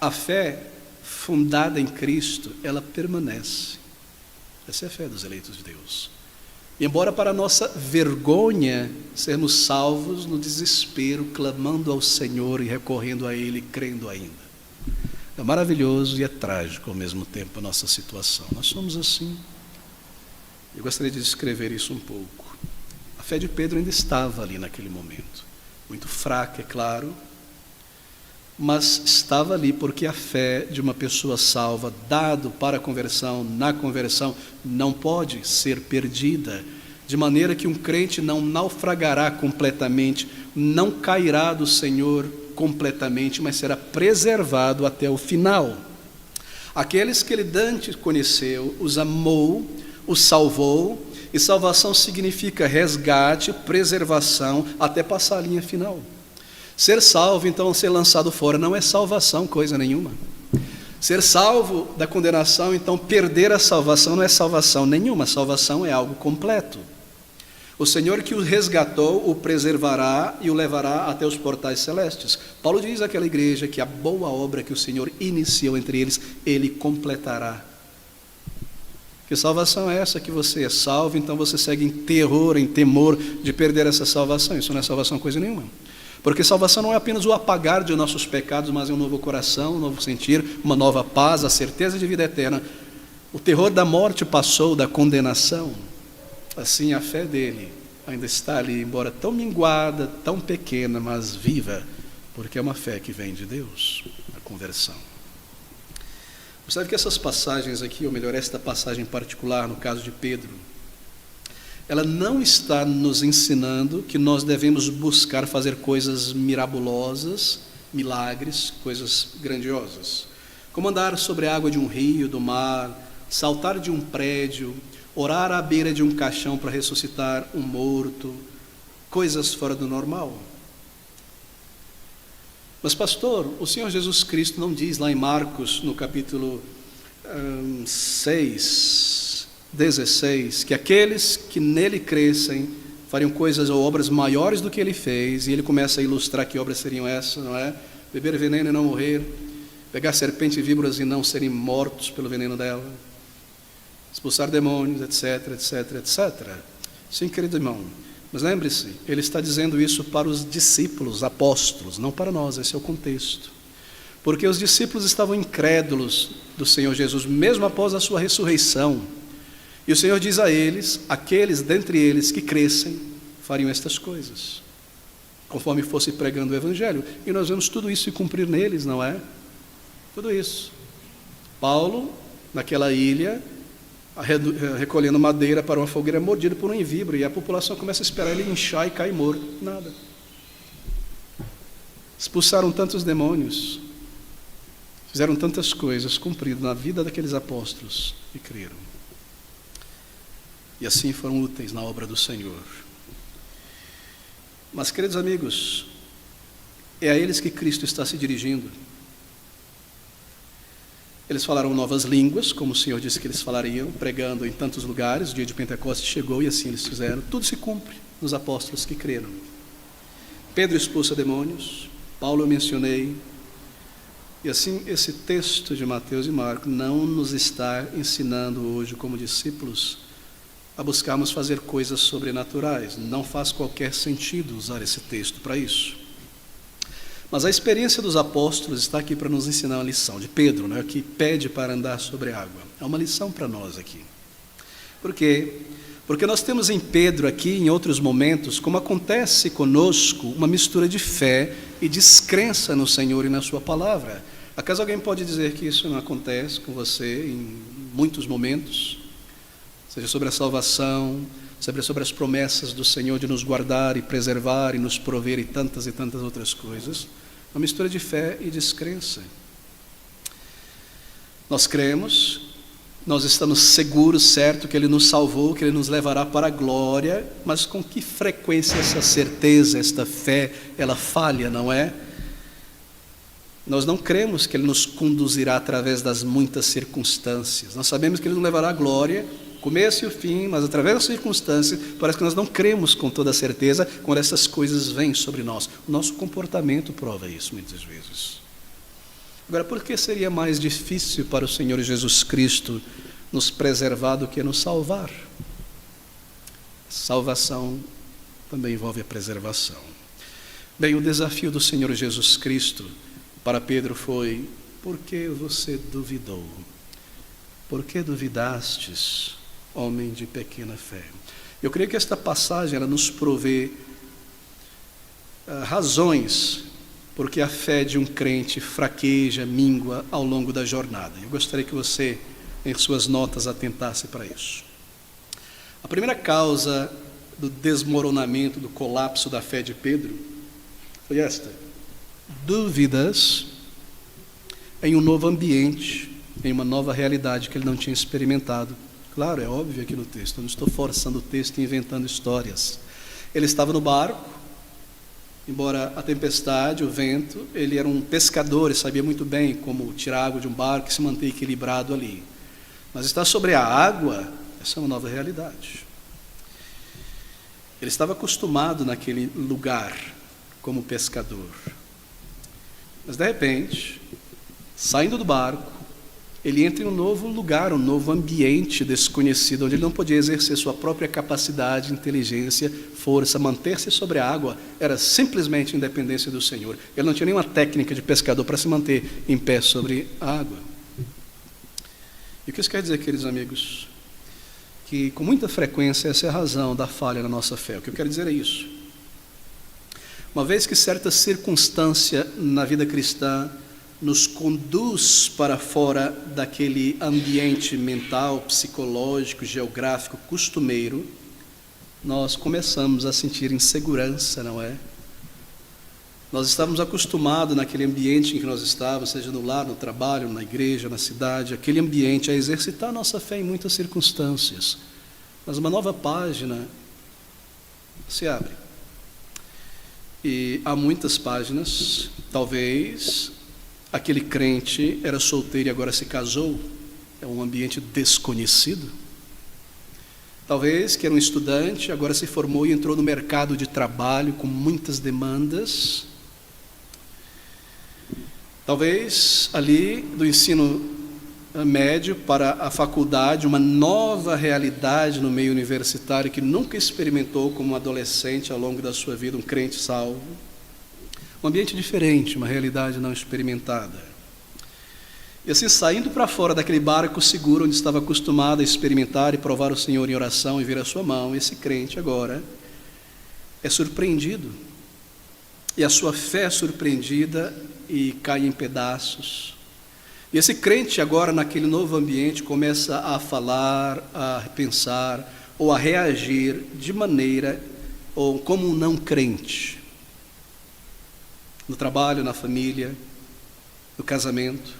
Speaker 1: A fé fundada em Cristo, ela permanece. Essa é a fé dos eleitos de Deus. E embora para nossa vergonha sermos salvos no desespero, clamando ao Senhor e recorrendo a Ele, crendo ainda. É maravilhoso e é trágico ao mesmo tempo a nossa situação. Nós somos assim. Eu gostaria de descrever isso um pouco. A fé de Pedro ainda estava ali naquele momento. Muito fraca, é claro, mas estava ali porque a fé de uma pessoa salva, dado para a conversão, na conversão, não pode ser perdida, de maneira que um crente não naufragará completamente, não cairá do Senhor completamente, mas será preservado até o final. Aqueles que ele dantes conheceu, os amou, os salvou, e salvação significa resgate, preservação, até passar a linha final. Ser salvo, então, ser lançado fora, não é salvação, coisa nenhuma. Ser salvo da condenação, então, perder a salvação não é salvação nenhuma. Salvação é algo completo. O Senhor que o resgatou, o preservará e o levará até os portais celestes. Paulo diz àquela igreja que a boa obra que o Senhor iniciou entre eles, Ele completará. Que salvação é essa? Que você é salvo, então você segue em terror, em temor de perder essa salvação. Isso não é salvação coisa nenhuma. Porque salvação não é apenas o apagar de nossos pecados, mas é um novo coração, um novo sentir, uma nova paz, a certeza de vida eterna. O terror da morte passou, da condenação. Assim a fé dele ainda está ali, embora tão minguada, tão pequena, mas viva, porque é uma fé que vem de Deus, a conversão. Observe que essas passagens aqui, ou melhor, esta passagem em particular, no caso de Pedro, ela não está nos ensinando que nós devemos buscar fazer coisas mirabolosas, milagres, coisas grandiosas, como andar sobre a água de um rio, do mar, saltar de um prédio, orar à beira de um caixão para ressuscitar um morto, coisas fora do normal. Mas pastor, o Senhor Jesus Cristo não diz lá em Marcos, no capítulo 6, 16, que aqueles que nele crescem fariam coisas ou obras maiores do que ele fez, e ele começa a ilustrar que obras seriam essas, não é? Beber veneno e não morrer, pegar serpente e víboras e não serem mortos pelo veneno dela, expulsar demônios, etc, etc, etc. Sim, querido irmão, mas lembre-se, ele está dizendo isso para os discípulos, apóstolos, não para nós, esse é o contexto. Porque os discípulos estavam incrédulos do Senhor Jesus, mesmo após a sua ressurreição. E o Senhor diz a eles, aqueles dentre eles que crescem, fariam estas coisas, conforme fosse pregando o Evangelho. E nós vemos tudo isso se cumprir neles, não é? Tudo isso. Paulo, naquela ilha, recolhendo madeira para uma fogueira, mordido por um invíbrio, e a população começa a esperar ele inchar e cair morto. Nada. Expulsaram tantos demônios, fizeram tantas coisas, cumprido na vida daqueles apóstolos e creram. E assim foram úteis na obra do Senhor. Mas, queridos amigos, é a eles que Cristo está se dirigindo. Eles falaram novas línguas, como o Senhor disse que eles falariam, pregando em tantos lugares. O dia de Pentecostes chegou e assim eles fizeram. Tudo se cumpre nos apóstolos que creram. Pedro expulsa demônios, Paulo eu mencionei. E assim esse texto de Mateus e Marcos não nos está ensinando hoje como discípulos a buscarmos fazer coisas sobrenaturais. Não faz qualquer sentido usar esse texto para isso. Mas a experiência dos apóstolos está aqui para nos ensinar uma lição, de Pedro, né, que pede para andar sobre a água. É uma lição para nós aqui. Por quê? Porque nós temos em Pedro aqui, em outros momentos, como acontece conosco, uma mistura de fé e descrença no Senhor e na sua palavra. Acaso alguém pode dizer que isso não acontece com você em muitos momentos? Seja sobre a salvação, sobre as promessas do Senhor de nos guardar e preservar e nos prover e tantas outras coisas. Uma mistura de fé e descrença. Nós cremos, nós estamos seguros, certo, que Ele nos salvou, que Ele nos levará para a glória, mas com que frequência essa certeza, esta fé, ela falha, não é? Nós não cremos que Ele nos conduzirá através das muitas circunstâncias. Nós sabemos que Ele nos levará à glória, começo e o fim, mas através das circunstâncias, parece que nós não cremos com toda certeza quando essas coisas vêm sobre nós. O nosso comportamento prova isso muitas vezes. Agora, por que seria mais difícil para o Senhor Jesus Cristo nos preservar do que nos salvar? Salvação também envolve a preservação. Bem, o desafio do Senhor Jesus Cristo para Pedro foi: por que você duvidou? Por que duvidastes, homem de pequena fé? Eu creio que esta passagem ela nos provê razões porque a fé de um crente fraqueja, míngua ao longo da jornada. Eu gostaria que você, em suas notas, atentasse para isso. A primeira causa do desmoronamento, do colapso da fé de Pedro foi esta: dúvidas em um novo ambiente, em uma nova realidade que ele não tinha experimentado. Claro, é óbvio aqui no texto, eu não estou forçando o texto e inventando histórias. Ele estava no barco, embora a tempestade, o vento, ele era um pescador e sabia muito bem como tirar água de um barco e se manter equilibrado ali. Mas estar sobre a água, essa é uma nova realidade. Ele estava acostumado naquele lugar como pescador. Mas de repente, saindo do barco, ele entra em um novo lugar, um novo ambiente desconhecido, onde ele não podia exercer sua própria capacidade, inteligência, força, manter-se sobre a água, era simplesmente independência do Senhor. Ele não tinha nenhuma técnica de pescador para se manter em pé sobre a água. E o que isso quer dizer, queridos amigos? Que com muita frequência essa é a razão da falha na nossa fé. O que eu quero dizer é isso. Uma vez que certa circunstância na vida cristã nos conduz para fora daquele ambiente mental, psicológico, geográfico, costumeiro, nós começamos a sentir insegurança, não é? Nós estávamos acostumados naquele ambiente em que nós estávamos, seja no lar, no trabalho, na igreja, na cidade, aquele ambiente a exercitar a nossa fé em muitas circunstâncias. Mas uma nova página se abre. E há muitas páginas, talvez aquele crente era solteiro e agora se casou, é um ambiente desconhecido. Talvez que era um estudante, agora se formou e entrou no mercado de trabalho com muitas demandas. Talvez ali do ensino médio para a faculdade, uma nova realidade no meio universitário que nunca experimentou como adolescente ao longo da sua vida, um crente salvo. Um ambiente diferente, uma realidade não experimentada. E assim, saindo para fora daquele barco seguro onde estava acostumado a experimentar e provar o Senhor em oração e ver a sua mão, esse crente agora é surpreendido. E a sua fé é surpreendida e cai em pedaços. E esse crente agora, naquele novo ambiente, começa a falar, a pensar ou a reagir de maneira ou como um não crente. No trabalho, na família, no casamento.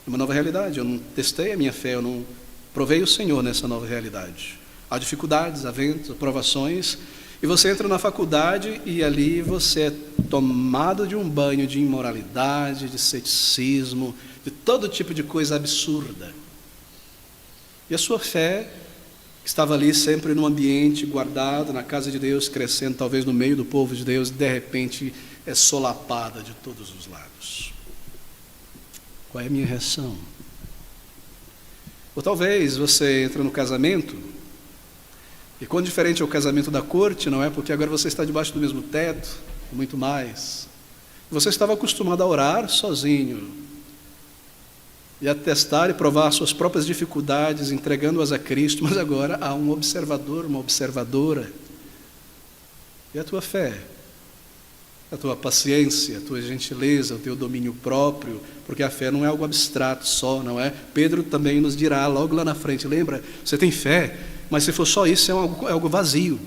Speaker 1: É uma nova realidade. Eu não testei a minha fé, eu não provei o Senhor nessa nova realidade. Há dificuldades, há ventos, provações, e você entra na faculdade e ali você é tomado de um banho de imoralidade, de ceticismo, de todo tipo de coisa absurda. E a sua fé, que estava ali sempre num ambiente guardado, na casa de Deus, crescendo talvez no meio do povo de Deus, de repente é solapada de todos os lados. Qual é a minha reação? Ou talvez você entra no casamento, e quão diferente é o casamento da corte, não é? Porque agora você está debaixo do mesmo teto, muito mais. Você estava acostumado a orar sozinho, e a testar e provar suas próprias dificuldades, entregando-as a Cristo, mas agora há um observador, uma observadora. E a tua fé? A tua paciência, a tua gentileza, o teu domínio próprio, porque a fé não é algo abstrato só, não é? Pedro também nos dirá logo lá na frente, lembra? Você tem fé, mas se for só isso, é algo vazio.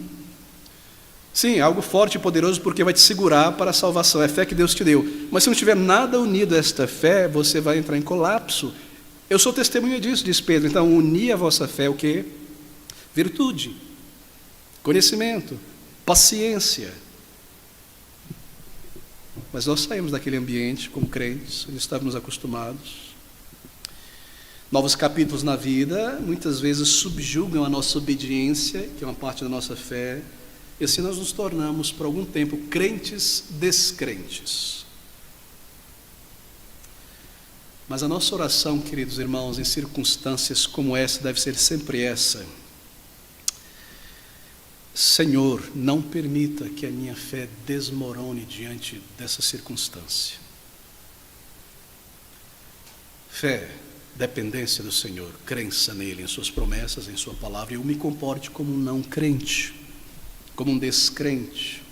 Speaker 1: Sim, é algo forte e poderoso porque vai te segurar para a salvação, é a fé que Deus te deu. Mas se não tiver nada unido a esta fé, você vai entrar em colapso. Eu sou testemunha disso, diz Pedro. Então, unir a vossa fé o quê? Virtude, conhecimento, paciência. Mas nós saímos daquele ambiente como crentes, onde estávamos acostumados. Novos capítulos na vida, muitas vezes subjugam a nossa obediência, que é uma parte da nossa fé, e assim nós nos tornamos, por algum tempo, crentes descrentes. Mas a nossa oração, queridos irmãos, em circunstâncias como essa, deve ser sempre essa: Senhor, não permita que a minha fé desmorone diante dessa circunstância. Fé, dependência do Senhor, crença nele, em suas promessas, em sua palavra, e eu me comporte como um não crente, como um descrente.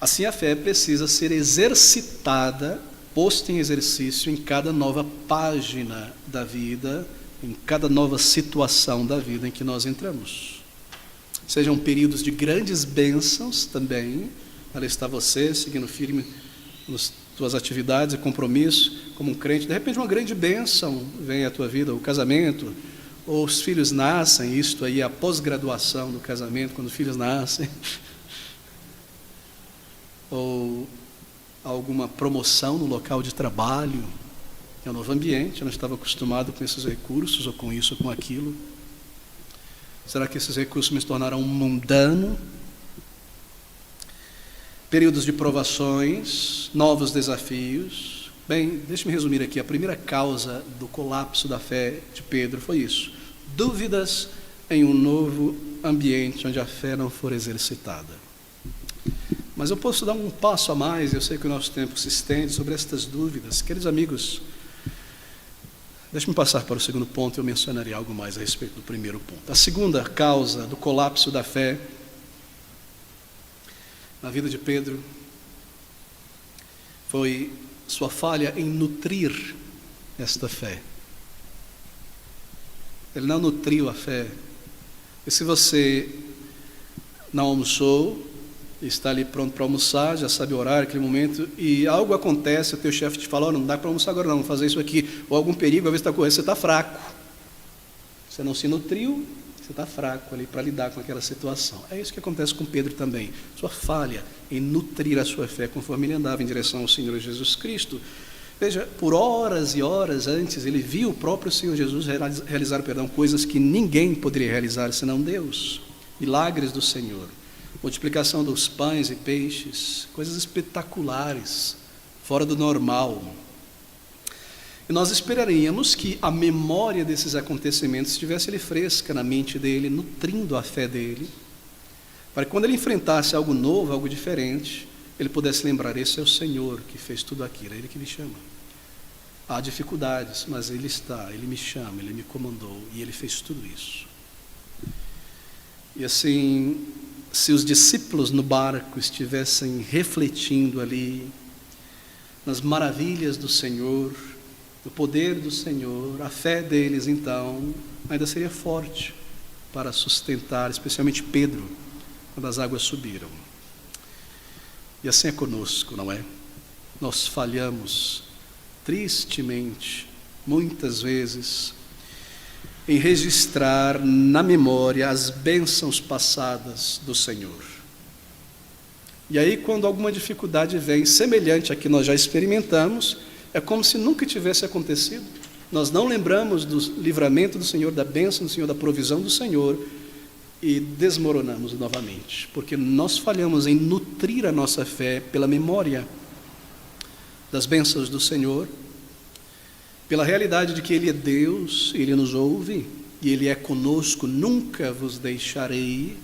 Speaker 1: Assim a fé precisa ser exercitada, posta em exercício em cada nova página da vida, em cada nova situação da vida em que nós entramos. Sejam períodos de grandes bênçãos também, ali está você, seguindo firme nas tuas atividades e compromissos, como um crente. De repente uma grande bênção vem à tua vida, o casamento, ou os filhos nascem, isto aí é a pós-graduação do casamento, quando os filhos nascem, ou alguma promoção no local de trabalho, é um novo ambiente, eu não estava acostumado com esses recursos, ou com isso, ou com aquilo. Será que esses recursos me tornarão mundano? Períodos de provações, novos desafios. Bem, deixe-me resumir aqui. A primeira causa do colapso da fé de Pedro foi isso: dúvidas em um novo ambiente onde a fé não for exercitada. Mas eu posso dar um passo a mais, eu sei que o nosso tempo se estende sobre estas dúvidas. Queridos amigos, deixe-me passar para o segundo ponto e eu mencionarei algo mais a respeito do primeiro ponto. A segunda causa do colapso da fé na vida de Pedro foi sua falha em nutrir esta fé. Ele não nutriu a fé. E se você não almoçou, está ali pronto para almoçar, já sabe o horário, aquele momento, e algo acontece, o teu chefe te fala: oh, não dá para almoçar agora não, vamos fazer isso aqui, ou algum perigo, às vezes está correndo, você está fraco. Você não se nutriu, você está fraco ali para lidar com aquela situação. É isso que acontece com Pedro também. Sua falha em nutrir a sua fé conforme ele andava em direção ao Senhor Jesus Cristo. Veja, por horas e horas antes, ele viu o próprio Senhor Jesus realizar coisas que ninguém poderia realizar senão Deus. Milagres do Senhor, multiplicação dos pães e peixes, coisas espetaculares, fora do normal. E nós esperaríamos que a memória desses acontecimentos estivesse ali fresca na mente dele, nutrindo a fé dele, para que quando ele enfrentasse algo novo, algo diferente, ele pudesse lembrar: esse é o Senhor que fez tudo aquilo, é Ele que me chama. Há dificuldades, mas Ele está, Ele me chama, Ele me comandou e Ele fez tudo isso. E assim, se os discípulos no barco estivessem refletindo ali nas maravilhas do Senhor, no poder do Senhor, a fé deles então ainda seria forte para sustentar, especialmente Pedro, quando as águas subiram. E assim é conosco, não é? Nós falhamos tristemente, muitas vezes, em registrar na memória as bênçãos passadas do Senhor. E aí, quando alguma dificuldade vem, semelhante à que nós já experimentamos, é como se nunca tivesse acontecido. Nós não lembramos do livramento do Senhor, da bênção do Senhor, da provisão do Senhor, e desmoronamos novamente, porque nós falhamos em nutrir a nossa fé pela memória das bênçãos do Senhor, pela realidade de que Ele é Deus, Ele nos ouve, e Ele é conosco, nunca vos deixarei.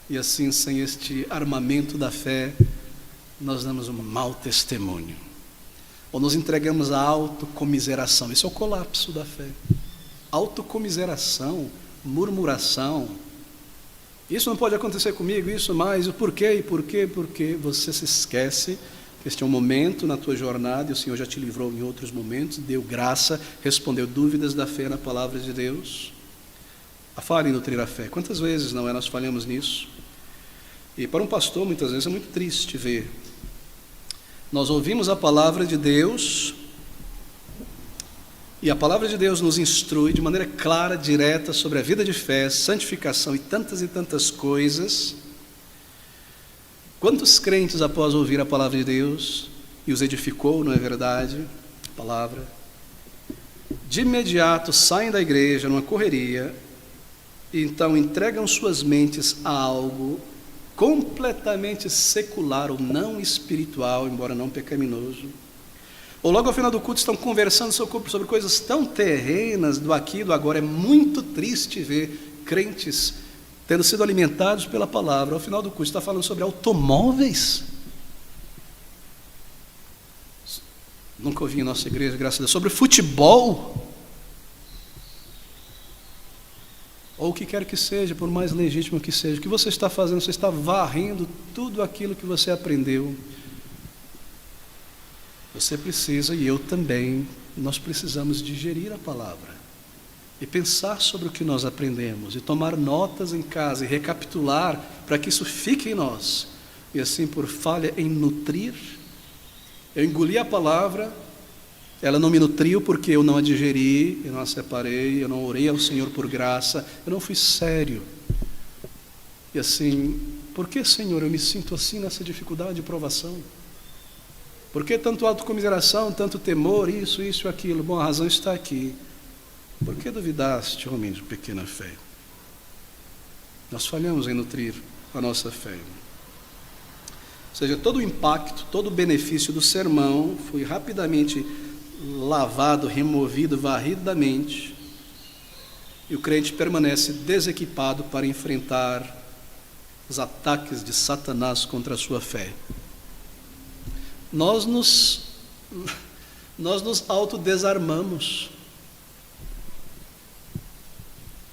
Speaker 1: E assim, sem este armamento da fé, nós damos um mau testemunho, ou nos entregamos à autocomiseração. Esse é o colapso da fé. Autocomiseração, murmuração. Isso não pode acontecer comigo, isso mais, o porquê, porque você se esquece que este é um momento na tua jornada e o Senhor já te livrou em outros momentos, deu graça, respondeu dúvidas da fé na palavra de Deus. A falha em nutrir a fé. Quantas vezes não é nós falhamos nisso? E para um pastor muitas vezes é muito triste ver. Nós ouvimos a palavra de Deus, e a palavra de Deus nos instrui de maneira clara, direta, sobre a vida de fé, santificação e tantas coisas. Quantos crentes, após ouvir a palavra de Deus, e os edificou, não é verdade? A palavra, de imediato saem da igreja numa correria, e então entregam suas mentes a algo completamente secular ou não espiritual, embora não pecaminoso. Ou logo ao final do culto estão conversando sobre coisas tão terrenas, do aqui e do agora. É muito triste ver crentes tendo sido alimentados pela palavra. Ao final do culto está falando sobre automóveis. Nunca ouvi em nossa igreja, graças a Deus. Sobre futebol. Ou o que quer que seja, por mais legítimo que seja. O que você está fazendo? Você está varrendo tudo aquilo que você aprendeu. Você precisa, e eu também, nós precisamos digerir a palavra e pensar sobre o que nós aprendemos e tomar notas em casa e recapitular para que isso fique em nós. E assim, por falha em nutrir, eu engoli a palavra, ela não me nutriu porque eu não a digeri, eu não a separei, eu não orei ao Senhor por graça, eu não fui sério. E assim, por que, Senhor, eu me sinto assim nessa dificuldade de provação? Por que tanto autocomiseração, tanto temor, isso, aquilo? Bom, a razão está aqui. Por que duvidaste, homem de pequena fé? Nós falhamos em nutrir a nossa fé. Ou seja, todo o impacto, todo o benefício do sermão foi rapidamente lavado, removido, varrido da mente, e o crente permanece desequipado para enfrentar os ataques de Satanás contra a sua fé. Nós nos autodesarmamos.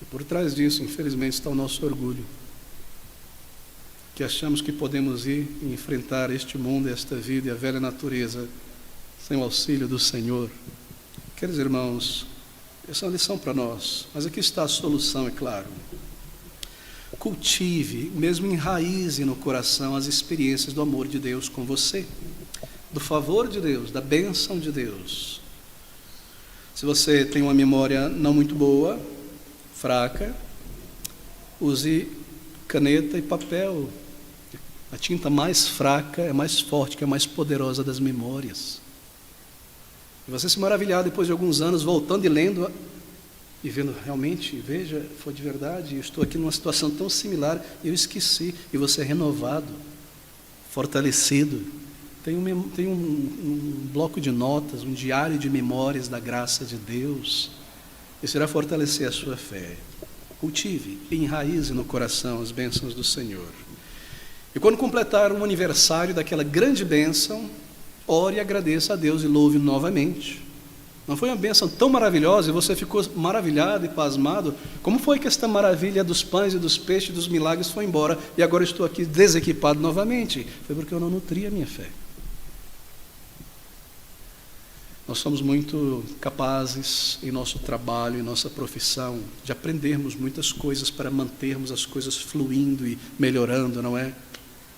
Speaker 1: E por trás disso, infelizmente, está o nosso orgulho, que achamos que podemos ir e enfrentar este mundo, esta vida e a velha natureza sem o auxílio do Senhor. Queridos irmãos, essa é uma lição para nós, mas aqui está a solução, é claro. Cultive, mesmo enraize no coração as experiências do amor de Deus com você, do favor de Deus, da bênção de Deus. Se você tem uma memória não muito boa, fraca, use caneta e papel. A tinta mais fraca é mais forte, que é mais poderosa das memórias. E você se maravilhar depois de alguns anos, voltando e lendo, e vendo, realmente, veja, foi de verdade, eu estou aqui numa situação tão similar, e eu esqueci, e você é renovado, fortalecido. Tem um bloco de notas, um diário de memórias da graça de Deus. Isso irá fortalecer a sua fé. Cultive e enraize no coração as bênçãos do Senhor. E quando completar um aniversário daquela grande bênção, ore e agradeça a Deus e louve novamente. Não foi uma bênção tão maravilhosa e você ficou maravilhado e pasmado? Como foi que esta maravilha dos pães e dos peixes e dos milagres foi embora e agora estou aqui desequipado novamente? Foi porque eu não nutri a minha fé. Nós somos muito capazes em nosso trabalho, em nossa profissão, de aprendermos muitas coisas para mantermos as coisas fluindo e melhorando, não é?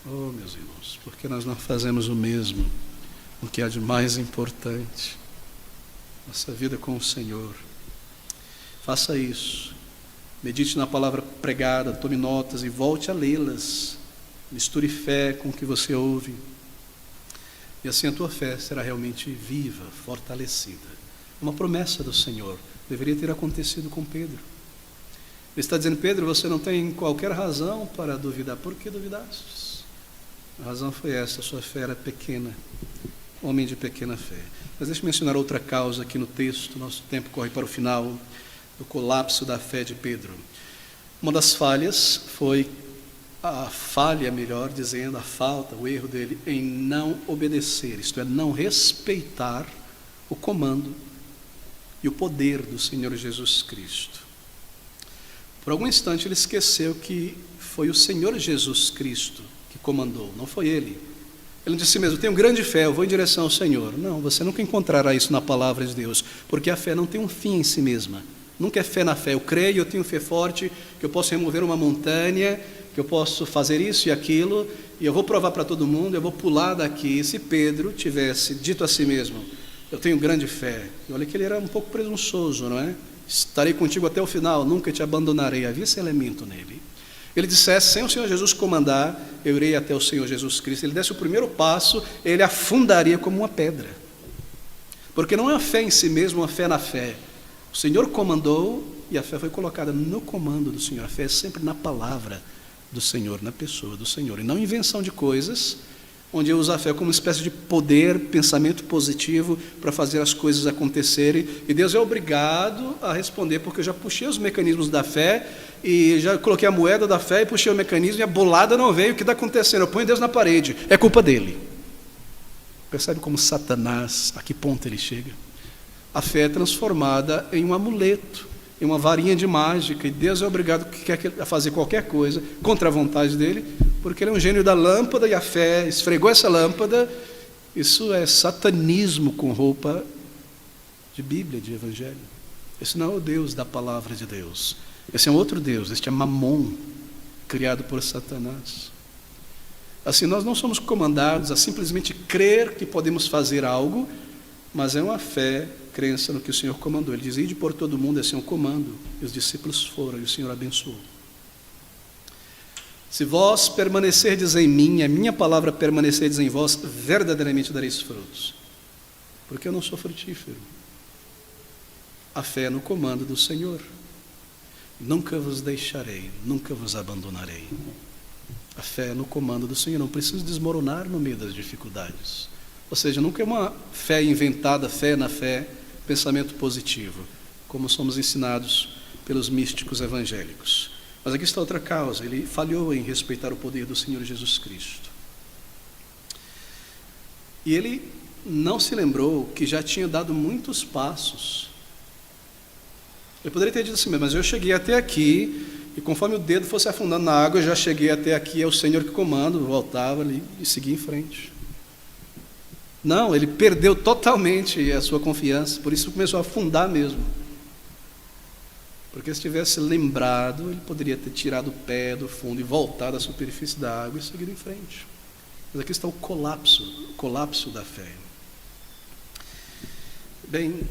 Speaker 1: Oh, meus irmãos, por que nós não fazemos o mesmo? O que há de mais importante? Nossa vida com o Senhor. Faça isso. Medite na palavra pregada, tome notas e volte a lê-las. Misture fé com o que você ouve. E assim a tua fé será realmente viva, fortalecida. É uma promessa do Senhor. Deveria ter acontecido com Pedro. Ele está dizendo: Pedro, você não tem qualquer razão para duvidar. Por que duvidastes? A razão foi essa: sua fé era pequena. Homem de pequena fé. Mas deixa eu mencionar outra causa aqui no texto. Nosso tempo corre para o final. Do colapso da fé de Pedro. Uma das falhas foi a falha, melhor dizendo, a falta, o erro dele em não obedecer, isto é, não respeitar o comando e o poder do Senhor Jesus Cristo. Por algum instante ele esqueceu que foi o Senhor Jesus Cristo que comandou, não foi ele. Ele disse mesmo: tenho grande fé, eu vou em direção ao Senhor. Não, você nunca encontrará isso na palavra de Deus, porque a fé não tem um fim em si mesma. Nunca é fé na fé. Eu creio, eu tenho fé forte, que eu posso remover uma montanha, que eu posso fazer isso e aquilo, e eu vou provar para todo mundo, eu vou pular daqui. Se Pedro tivesse dito a si mesmo: eu tenho grande fé, e olha que ele era um pouco presunçoso, não é? Estarei contigo até o final, nunca te abandonarei. Havia esse elemento nele. Ele dissesse: sem o Senhor Jesus comandar, eu irei até o Senhor Jesus Cristo. Ele desse o primeiro passo, ele afundaria como uma pedra. Porque não é a fé em si mesmo, uma fé na fé. O Senhor comandou e a fé foi colocada no comando do Senhor. A fé é sempre na palavra do Senhor, na pessoa do Senhor, e não invenção de coisas, onde eu uso a fé como uma espécie de poder, pensamento positivo para fazer as coisas acontecerem, e Deus é obrigado a responder, porque eu já puxei os mecanismos da fé, e já coloquei a moeda da fé e puxei o mecanismo, e a bolada não veio. O que está acontecendo? Eu ponho Deus na parede, é culpa dele. Percebe como Satanás, a que ponto ele chega? A fé é transformada em um amuleto, em uma varinha de mágica, e Deus é obrigado a fazer qualquer coisa contra a vontade dele, porque ele é um gênio da lâmpada, e a fé esfregou essa lâmpada. Isso é satanismo com roupa de Bíblia, de Evangelho. Esse não é o Deus da palavra de Deus. Esse é um outro Deus, este é Mamon, criado por Satanás. Assim, nós não somos comandados a simplesmente crer que podemos fazer algo, mas é uma fé, crença no que o Senhor comandou. Ele diz: ide por todo mundo, esse é um comando. E os discípulos foram, e o Senhor abençoou. Se vós permanecerdes em mim, a minha palavra permanecerdes em vós, verdadeiramente dareis frutos. Porque eu não sou frutífero. A fé é no comando do Senhor. Nunca vos deixarei, nunca vos abandonarei. A fé é no comando do Senhor, não precisa desmoronar no meio das dificuldades. Ou seja, nunca é uma fé inventada, fé na fé, pensamento positivo, como somos ensinados pelos místicos evangélicos. Mas aqui está outra causa, ele falhou em respeitar o poder do Senhor Jesus Cristo. E ele não se lembrou que já tinha dado muitos passos. Ele poderia ter dito assim, mas eu cheguei até aqui, e conforme o dedo fosse afundando na água, eu já cheguei até aqui, é o Senhor que comanda, voltava ali e seguia em frente. Não, ele perdeu totalmente a sua confiança, por isso começou a afundar mesmo. Porque se tivesse lembrado, ele poderia ter tirado o pé do fundo e voltado à superfície da água e seguido em frente. Mas aqui está o colapso da fé. Bem,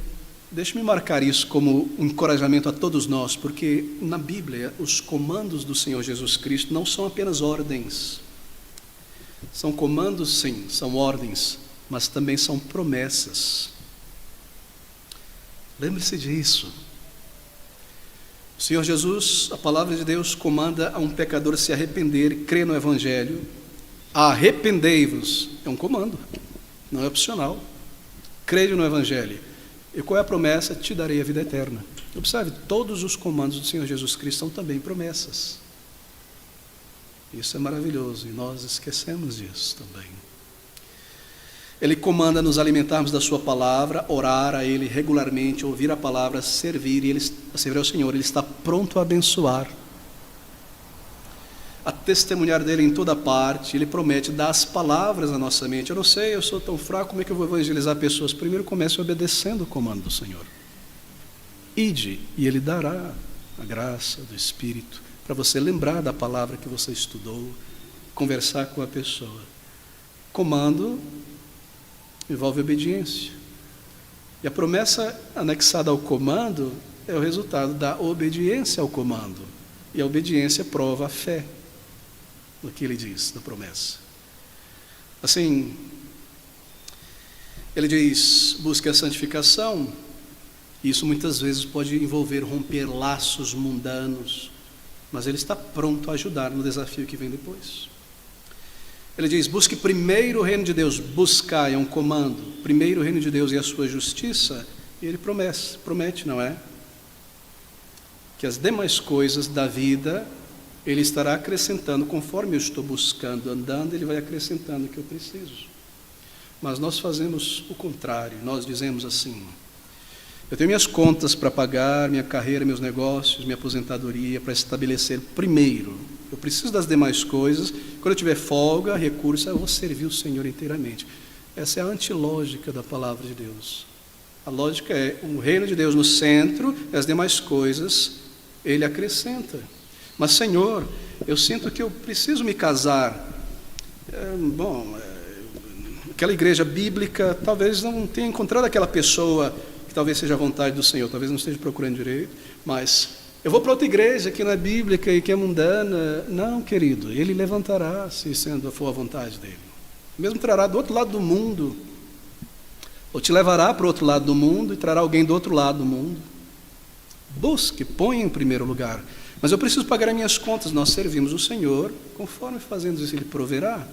Speaker 1: deixe-me marcar isso como um encorajamento a todos nós, porque na Bíblia os comandos do Senhor Jesus Cristo não são apenas ordens. São comandos, sim, são ordens, mas também são promessas. Lembre-se disso. O Senhor Jesus, a palavra de Deus, comanda a um pecador se arrepender, crer no Evangelho. Arrependei-vos, é um comando, não é opcional. Creio no Evangelho. E qual é a promessa? Te darei a vida eterna. Observe, todos os comandos do Senhor Jesus Cristo são também promessas. Isso é maravilhoso e nós esquecemos disso também. Ele comanda nos alimentarmos da sua palavra, orar a Ele regularmente, ouvir a palavra, servir ao Senhor. Ele está pronto a abençoar, a testemunhar dele em toda parte. Ele promete dar as palavras na nossa mente. Eu não sei, eu sou tão fraco, como é que eu vou evangelizar pessoas? Primeiro comece obedecendo o comando do Senhor. Ide, e Ele dará a graça do Espírito, para você lembrar da palavra que você estudou, conversar com a pessoa. Comando envolve obediência. E a promessa anexada ao comando é o resultado da obediência ao comando. E a obediência prova a fé no que ele diz, na promessa. Assim, ele diz, busque a santificação. Isso muitas vezes pode envolver romper laços mundanos, mas ele está pronto a ajudar no desafio que vem depois. Ele diz, busque primeiro o reino de Deus. Buscar é um comando. Primeiro o reino de Deus e a sua justiça. E ele promete, não é? Que as demais coisas da vida, Ele estará acrescentando. Conforme eu estou buscando, andando, Ele vai acrescentando o que eu preciso. Mas nós fazemos o contrário. Nós dizemos assim, eu tenho minhas contas para pagar, minha carreira, meus negócios, minha aposentadoria, para estabelecer primeiro. Eu preciso das demais coisas. Quando eu tiver folga, recurso, eu vou servir o Senhor inteiramente. Essa é a antilógica da palavra de Deus. A lógica é o reino de Deus no centro, e as demais coisas Ele acrescenta. Mas, Senhor, eu sinto que eu preciso me casar. Aquela igreja bíblica talvez não tenha encontrado aquela pessoa que talvez seja a vontade do Senhor, talvez não esteja procurando direito, mas eu vou para outra igreja que não é bíblica e que é mundana. Não, querido, Ele levantará, se for a vontade dEle. Mesmo trará do outro lado do mundo, ou te levará para o outro lado do mundo e trará alguém do outro lado do mundo. Busque, ponha em primeiro lugar. Mas eu preciso pagar as minhas contas. Nós servimos o Senhor, conforme fazendo isso Ele proverá.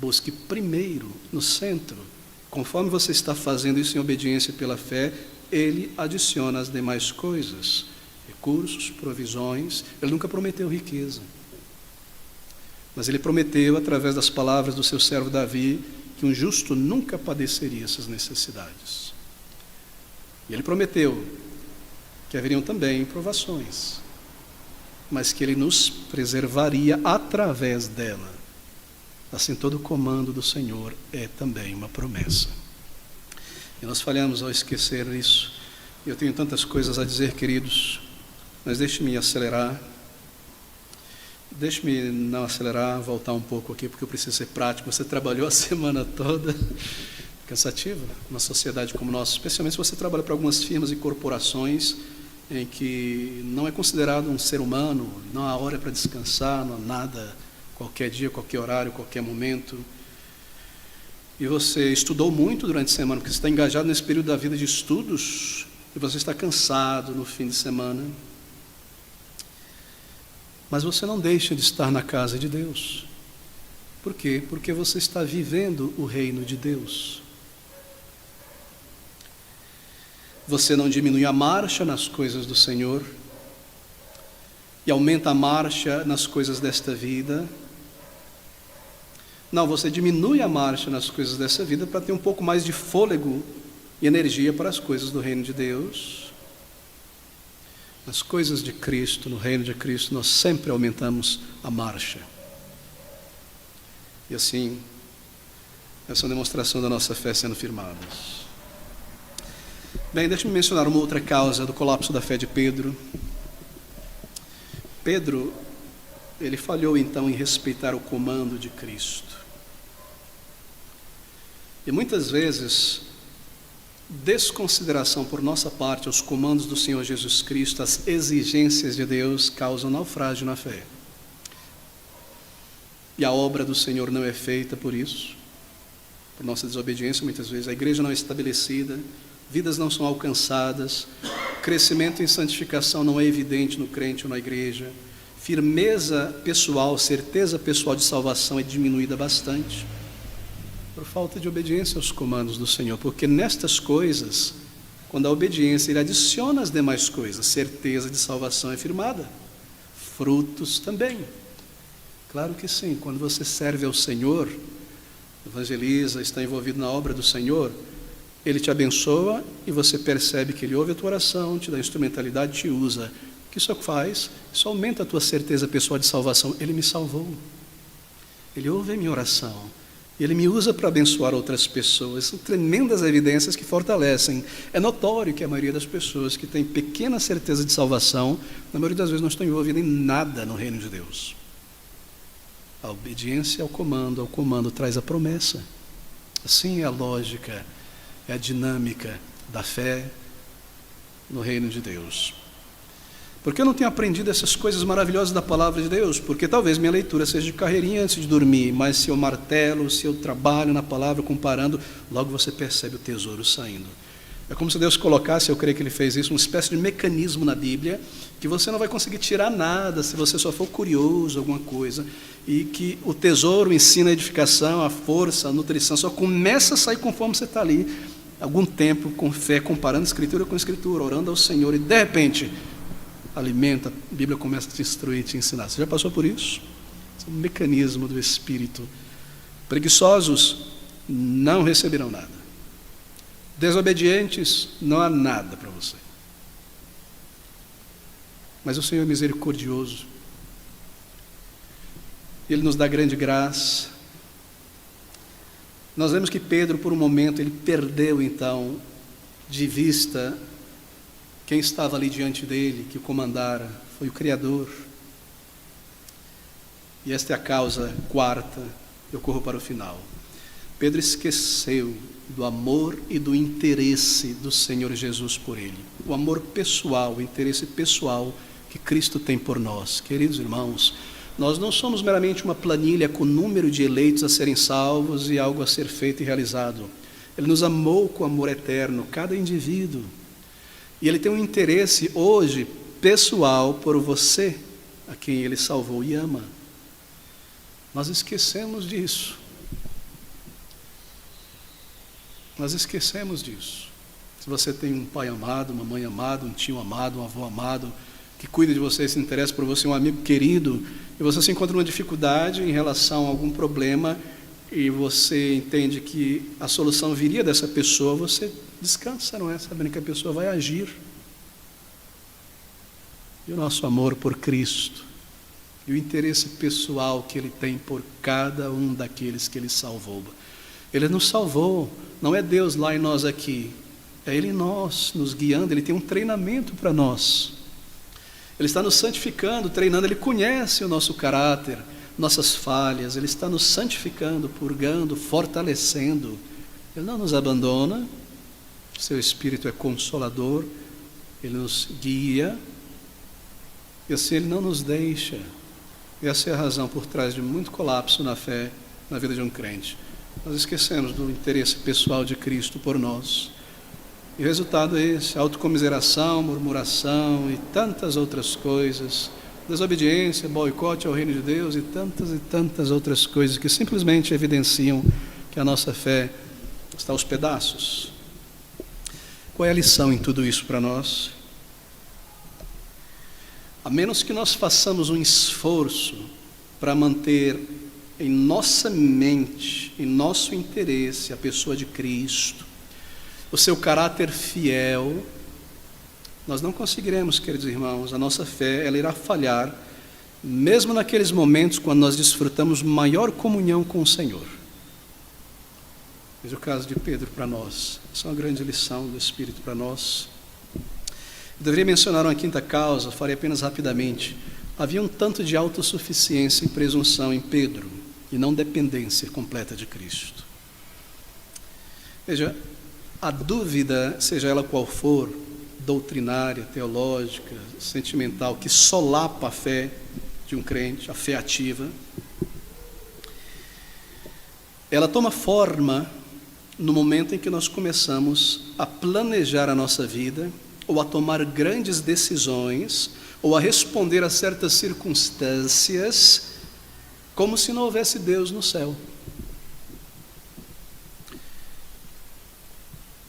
Speaker 1: Busque primeiro, no centro. Conforme você está fazendo isso em obediência pela fé, Ele adiciona as demais coisas. Recursos, provisões. Ele nunca prometeu riqueza. Mas Ele prometeu, através das palavras do seu servo Davi, que um justo nunca padeceria essas necessidades. E Ele prometeu que haveriam também provações, mas que Ele nos preservaria através dela. Assim, todo o comando do Senhor é também uma promessa. E nós falhamos ao esquecer isso. Eu tenho tantas coisas a dizer, queridos, mas deixe-me acelerar. Deixe-me não acelerar, voltar um pouco aqui, porque eu preciso ser prático. Você trabalhou a semana toda, cansativo, numa sociedade como nossa, especialmente se você trabalha para algumas firmas e corporações em que não é considerado um ser humano, não há hora para descansar, não há nada, qualquer dia, qualquer horário, qualquer momento. E você estudou muito durante a semana, porque você está engajado nesse período da vida de estudos, e você está cansado no fim de semana. Mas você não deixa de estar na casa de Deus. Por quê? Porque você está vivendo o reino de Deus. Você não diminui a marcha nas coisas do Senhor e aumenta a marcha nas coisas desta vida. Não, você diminui a marcha nas coisas dessa vida para ter um pouco mais de fôlego e energia para as coisas do reino de Deus. Nas coisas de Cristo, no reino de Cristo, nós sempre aumentamos a marcha. E assim, essa é uma demonstração da nossa fé sendo firmadas. Bem, deixe-me mencionar uma outra causa do colapso da fé de Pedro. Pedro, ele falhou então em respeitar o comando de Cristo. E muitas vezes, desconsideração por nossa parte aos comandos do Senhor Jesus Cristo, as exigências de Deus, causam naufrágio na fé. E a obra do Senhor não é feita por isso, por nossa desobediência muitas vezes. A igreja não é estabelecida, vidas não são alcançadas, crescimento em santificação não é evidente no crente ou na igreja, firmeza pessoal, certeza pessoal de salvação é diminuída bastante, por falta de obediência aos comandos do Senhor, porque nestas coisas, quando a obediência ele adiciona as demais coisas, certeza de salvação é firmada, frutos também. Claro que sim, quando você serve ao Senhor, evangeliza, está envolvido na obra do Senhor, Ele te abençoa e você percebe que Ele ouve a tua oração, te dá instrumentalidade, te usa. O que isso faz? Isso aumenta a tua certeza pessoal de salvação. Ele me salvou, Ele ouve a minha oração, Ele me usa para abençoar outras pessoas. São tremendas evidências que fortalecem. É notório que a maioria das pessoas que tem pequena certeza de salvação, na maioria das vezes não estão envolvidas em nada no reino de Deus. A obediência ao comando traz a promessa. Assim é a lógica, é a dinâmica da fé no reino de Deus. Porque eu não tenho aprendido essas coisas maravilhosas da palavra de Deus? Porque talvez minha leitura seja de carreirinha antes de dormir, mas se eu martelo, se eu trabalho na palavra comparando, logo você percebe o tesouro saindo. É como se Deus colocasse, eu creio que Ele fez isso, uma espécie de mecanismo na Bíblia, que você não vai conseguir tirar nada se você só for curioso, alguma coisa, e que o tesouro ensina a edificação, a força, a nutrição, só começa a sair conforme você está ali, algum tempo com fé, comparando Escritura com Escritura, orando ao Senhor, e de repente, alimenta, a Bíblia começa a te instruir, te ensinar. Você já passou por isso? Esse é um mecanismo do Espírito. Preguiçosos não receberão nada. Desobedientes, não há nada para você. Mas o Senhor é misericordioso. Ele nos dá grande graça. Nós vemos que Pedro, por um momento, ele perdeu, então, de vista quem estava ali diante dele, que o comandara, foi o Criador. E esta é a causa quarta, eu corro para o final. Pedro esqueceu do amor e do interesse do Senhor Jesus por ele. O amor pessoal, o interesse pessoal que Cristo tem por nós. Queridos irmãos, nós não somos meramente uma planilha com número de eleitos a serem salvos e algo a ser feito e realizado. Ele nos amou com amor eterno, cada indivíduo. E Ele tem um interesse hoje pessoal por você, a quem Ele salvou e ama. Nós esquecemos disso. Nós esquecemos disso. Se você tem um pai amado, uma mãe amada, um tio amado, um avô amado, que cuida de você, se interessa por você, um amigo querido, e você se encontra numa dificuldade em relação a algum problema, e você entende que a solução viria dessa pessoa, você descansa, não é? Sabendo que a pessoa vai agir. E o nosso amor por Cristo, e o interesse pessoal que Ele tem por cada um daqueles que Ele salvou. Ele nos salvou, não é Deus lá e nós aqui, é Ele em nós, nos guiando. Ele tem um treinamento para nós, Ele está nos santificando, treinando. Ele conhece o nosso caráter, nossas falhas, Ele está nos santificando, purgando, fortalecendo. Ele não nos abandona, Seu Espírito é consolador, Ele nos guia, e assim Ele não nos deixa. Essa é a razão por trás de muito colapso na fé, na vida de um crente. Nós esquecemos do interesse pessoal de Cristo por nós. E o resultado é esse: autocomiseração, murmuração e tantas outras coisas, desobediência, boicote ao reino de Deus e tantas outras coisas que simplesmente evidenciam que a nossa fé está aos pedaços. Qual é a lição em tudo isso para nós? A menos que nós façamos um esforço para manter em nossa mente, em nosso interesse, a pessoa de Cristo, o seu caráter fiel, nós não conseguiremos, queridos irmãos, a nossa fé, ela irá falhar, mesmo naqueles momentos quando nós desfrutamos maior comunhão com o Senhor. Veja o caso de Pedro para nós, essa é uma grande lição do Espírito para nós. Eu deveria mencionar uma quinta causa, farei apenas rapidamente. Havia um tanto de autossuficiência e presunção em Pedro, e não dependência completa de Cristo. Veja, a dúvida, seja ela qual for, doutrinária, teológica, sentimental, que solapa a fé de um crente, a fé ativa, ela toma forma no momento em que nós começamos a planejar a nossa vida, ou a tomar grandes decisões, ou a responder a certas circunstâncias, como se não houvesse Deus no céu.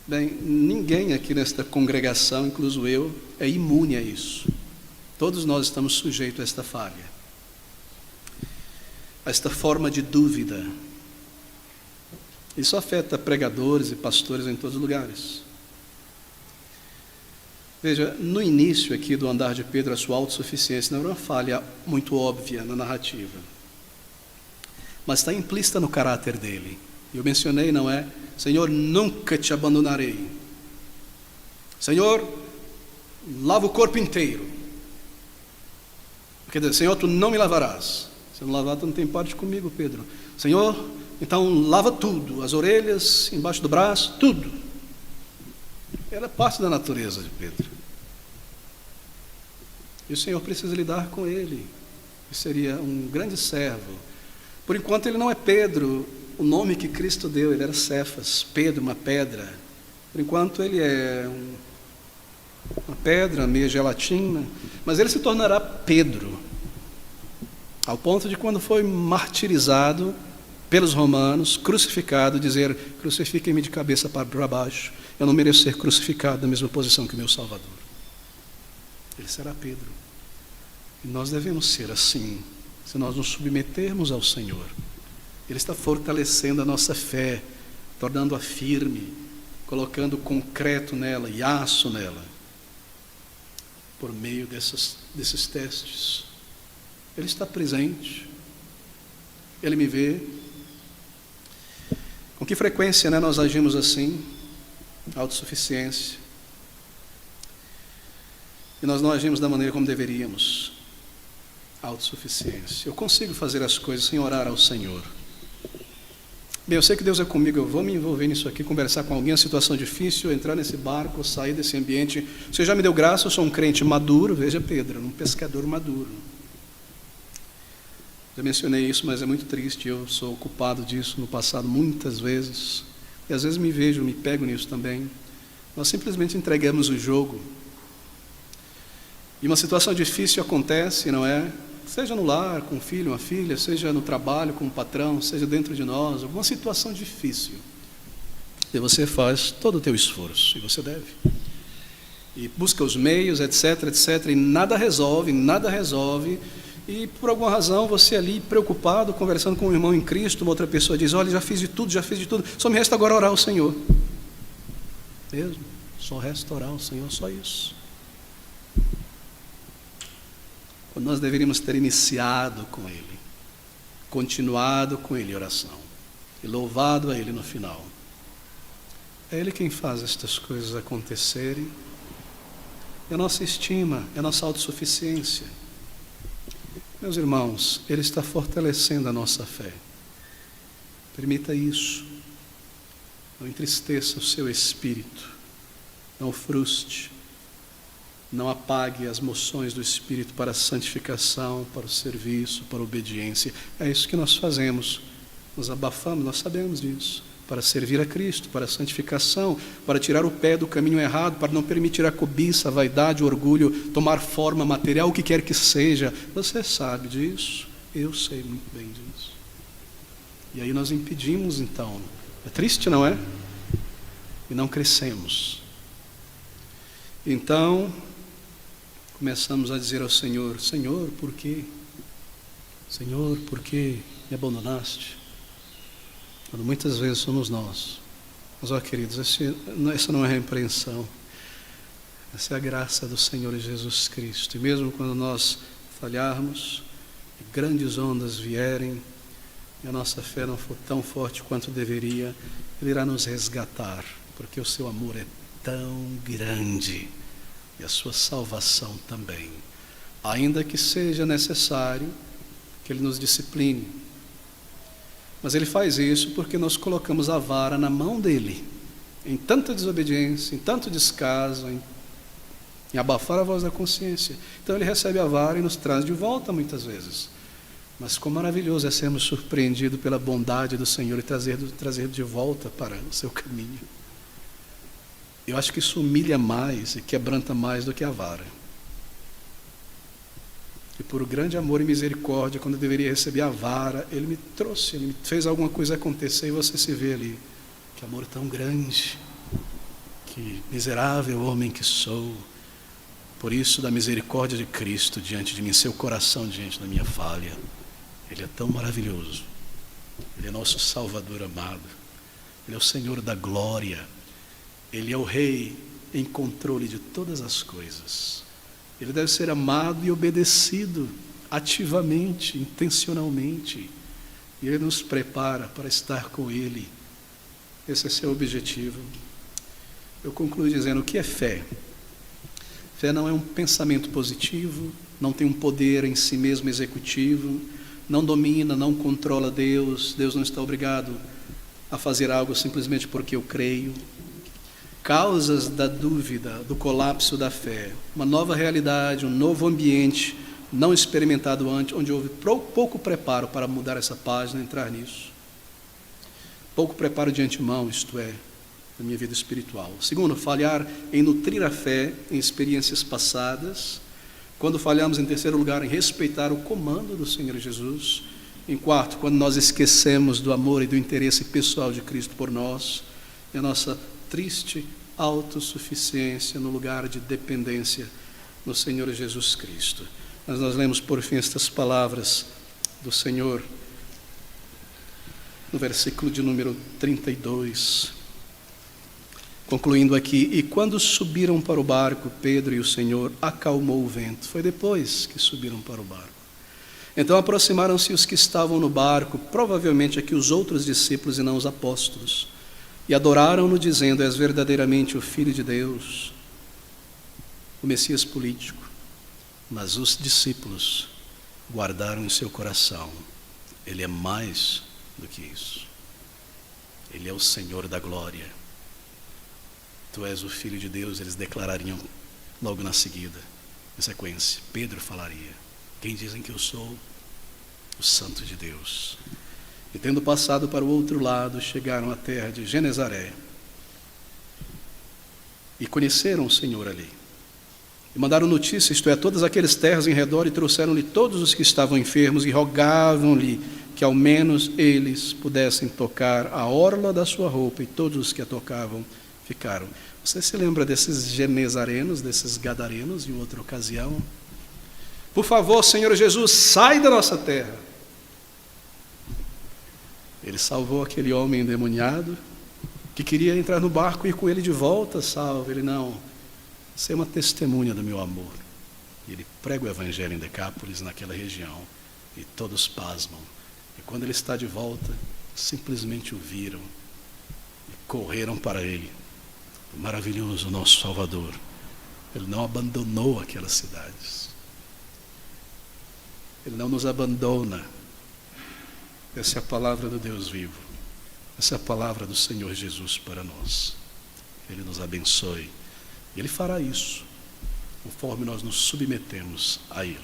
Speaker 1: Bem, ninguém aqui nesta congregação, incluso eu, é imune a isso. Todos nós estamos sujeitos a esta falha, a esta forma de dúvida. Isso afeta pregadores e pastores em todos os lugares. Veja, no início aqui do andar de Pedro, a sua autossuficiência não era uma falha muito óbvia na narrativa, mas está implícita no caráter dele. Eu mencionei, não é? Senhor, nunca te abandonarei. Senhor, lava o corpo inteiro. Quer dizer, Senhor, tu não me lavarás. Se não lavar, tu não tem parte comigo, Pedro. Senhor, então lava tudo, as orelhas, embaixo do braço, tudo. Ela é parte da natureza de Pedro. E o Senhor precisa lidar com ele. Ele seria um grande servo. Por enquanto ele não é Pedro, o nome que Cristo deu, ele era Cefas, Pedro, uma pedra. Por enquanto ele é uma pedra, meio gelatina, mas ele se tornará Pedro, ao ponto de quando foi martirizado pelos romanos, crucificado, dizer, crucifiquem-me de cabeça para baixo, eu não mereço ser crucificado na mesma posição que o meu Salvador. Ele será Pedro. E nós devemos ser assim, se nós nos submetermos ao Senhor. Ele está fortalecendo a nossa fé, tornando-a firme, colocando concreto nela e aço nela, por meio desses testes. Ele está presente, Ele me vê. Com que frequência, né, nós agimos assim? Autossuficiência. E nós não agimos da maneira como deveríamos. Autossuficiência. Eu consigo fazer as coisas sem orar ao Senhor. Bem, eu sei que Deus é comigo, eu vou me envolver nisso aqui, conversar com alguém, uma situação difícil, entrar nesse barco, sair desse ambiente. Você já me deu graça, eu sou um crente maduro, veja Pedro, um pescador maduro. Já mencionei isso, mas é muito triste, eu sou culpado disso no passado muitas vezes, e às vezes me vejo, me pego nisso também. Nós simplesmente entregamos o jogo, e uma situação difícil acontece, não é? Seja no lar, com um filho, uma filha, seja no trabalho, com um patrão, seja dentro de nós, alguma situação difícil. E você faz todo o teu esforço, e você deve. E busca os meios, etc, etc, e nada resolve, e por alguma razão você ali preocupado, conversando com um irmão em Cristo, uma outra pessoa diz, olha, já fiz de tudo, só me resta agora orar ao Senhor. Mesmo, só resta orar ao Senhor, só isso. Quando nós deveríamos ter iniciado com Ele, continuado com Ele em oração, e louvado a Ele no final. É Ele quem faz estas coisas acontecerem. É a nossa estima, é a nossa autossuficiência. Meus irmãos, Ele está fortalecendo a nossa fé. Permita isso. Não entristeça o seu espírito. Não o frustre. Não apague as moções do Espírito para a santificação, para o serviço, para a obediência. É isso que nós fazemos. Nos abafamos, nós sabemos disso. para servir a Cristo, para a santificação, para tirar o pé do caminho errado, para não permitir a cobiça, a vaidade, o orgulho tomar forma material, o que quer que seja. Você sabe disso, eu sei muito bem disso. E aí nós impedimos então. É triste, não é? E não crescemos. Então, começamos a dizer ao Senhor: Senhor, por quê? Senhor, por que me abandonaste? Quando muitas vezes somos nós. Mas, ó queridos, essa não é repreensão. Essa é a graça do Senhor Jesus Cristo. E mesmo quando nós falharmos, e grandes ondas vierem, e a nossa fé não for tão forte quanto deveria, Ele irá nos resgatar, porque o seu amor é tão grande, e a sua salvação também. Ainda que seja necessário que Ele nos discipline. Mas Ele faz isso porque nós colocamos a vara na mão dEle, em tanta desobediência, em tanto descaso, em abafar a voz da consciência. Então Ele recebe a vara e nos traz de volta muitas vezes. Mas quão maravilhoso é sermos surpreendidos pela bondade do Senhor e trazer de volta para o seu caminho. Eu acho que isso humilha mais e quebranta mais do que a vara. E por grande amor e misericórdia, quando eu deveria receber a vara, Ele me trouxe, Ele me fez alguma coisa acontecer, e você se vê ali. Que amor tão grande, que miserável homem que sou. Por isso, da misericórdia de Cristo diante de mim, seu coração diante da minha falha. Ele é tão maravilhoso. Ele é nosso Salvador amado. Ele é o Senhor da glória. Ele é o Rei em controle de todas as coisas. Ele deve ser amado e obedecido ativamente, intencionalmente. E Ele nos prepara para estar com Ele. Esse é seu objetivo. Eu concluo dizendo: o que é fé? Fé não é um pensamento positivo, não tem um poder em si mesmo executivo, não domina, não controla Deus. Deus não está obrigado a fazer algo simplesmente porque eu creio. Causas da dúvida, do colapso da fé, uma nova realidade, um novo ambiente não experimentado antes, onde houve pouco preparo para mudar essa página, entrar nisso. Pouco preparo de antemão, isto é, na minha vida espiritual. Segundo, falhar em nutrir a fé em experiências passadas. Quando falhamos, em terceiro lugar, em respeitar o comando do Senhor Jesus. Em quarto, quando nós esquecemos do amor e do interesse pessoal de Cristo por nós, e a nossa triste autossuficiência no lugar de dependência no Senhor Jesus Cristo. Mas nós lemos por fim estas palavras do Senhor no versículo de número 32, concluindo aqui: e quando subiram para o barco, Pedro e o Senhor acalmou o vento. Foi depois que subiram para o barco. Então aproximaram-se os que estavam no barco, provavelmente aqui os outros discípulos e não os apóstolos, e adoraram-no, dizendo: és verdadeiramente o Filho de Deus, o Messias político. Mas os discípulos guardaram em seu coração: Ele é mais do que isso. Ele é o Senhor da glória. Tu és o Filho de Deus. Eles declarariam logo na seguida, em sequência. Pedro falaria: quem dizem que eu sou? O Santo de Deus. E tendo passado para o outro lado, chegaram à terra de Genezaré e conheceram o Senhor ali. E mandaram notícia, isto é, a todas aquelas terras em redor, e trouxeram-lhe todos os que estavam enfermos e rogavam-lhe que ao menos eles pudessem tocar a orla da sua roupa, e todos os que a tocavam ficaram. Você se lembra desses genezarenos, desses gadarenos, em outra ocasião? Por favor, Senhor Jesus, sai da nossa terra. Ele salvou aquele homem endemoniado, que queria entrar no barco e ir com ele de volta, salvo. Ele: não, você é uma testemunha do meu amor. E ele prega o evangelho em Decápolis, naquela região, e todos pasmam. E quando ele está de volta, simplesmente o viram e correram para ele. O maravilhoso nosso Salvador. Ele não abandonou aquelas cidades. Ele não nos abandona. Essa é a palavra do Deus vivo. Essa é a palavra do Senhor Jesus para nós. Ele nos abençoe. E Ele fará isso, conforme nós nos submetemos a Ele.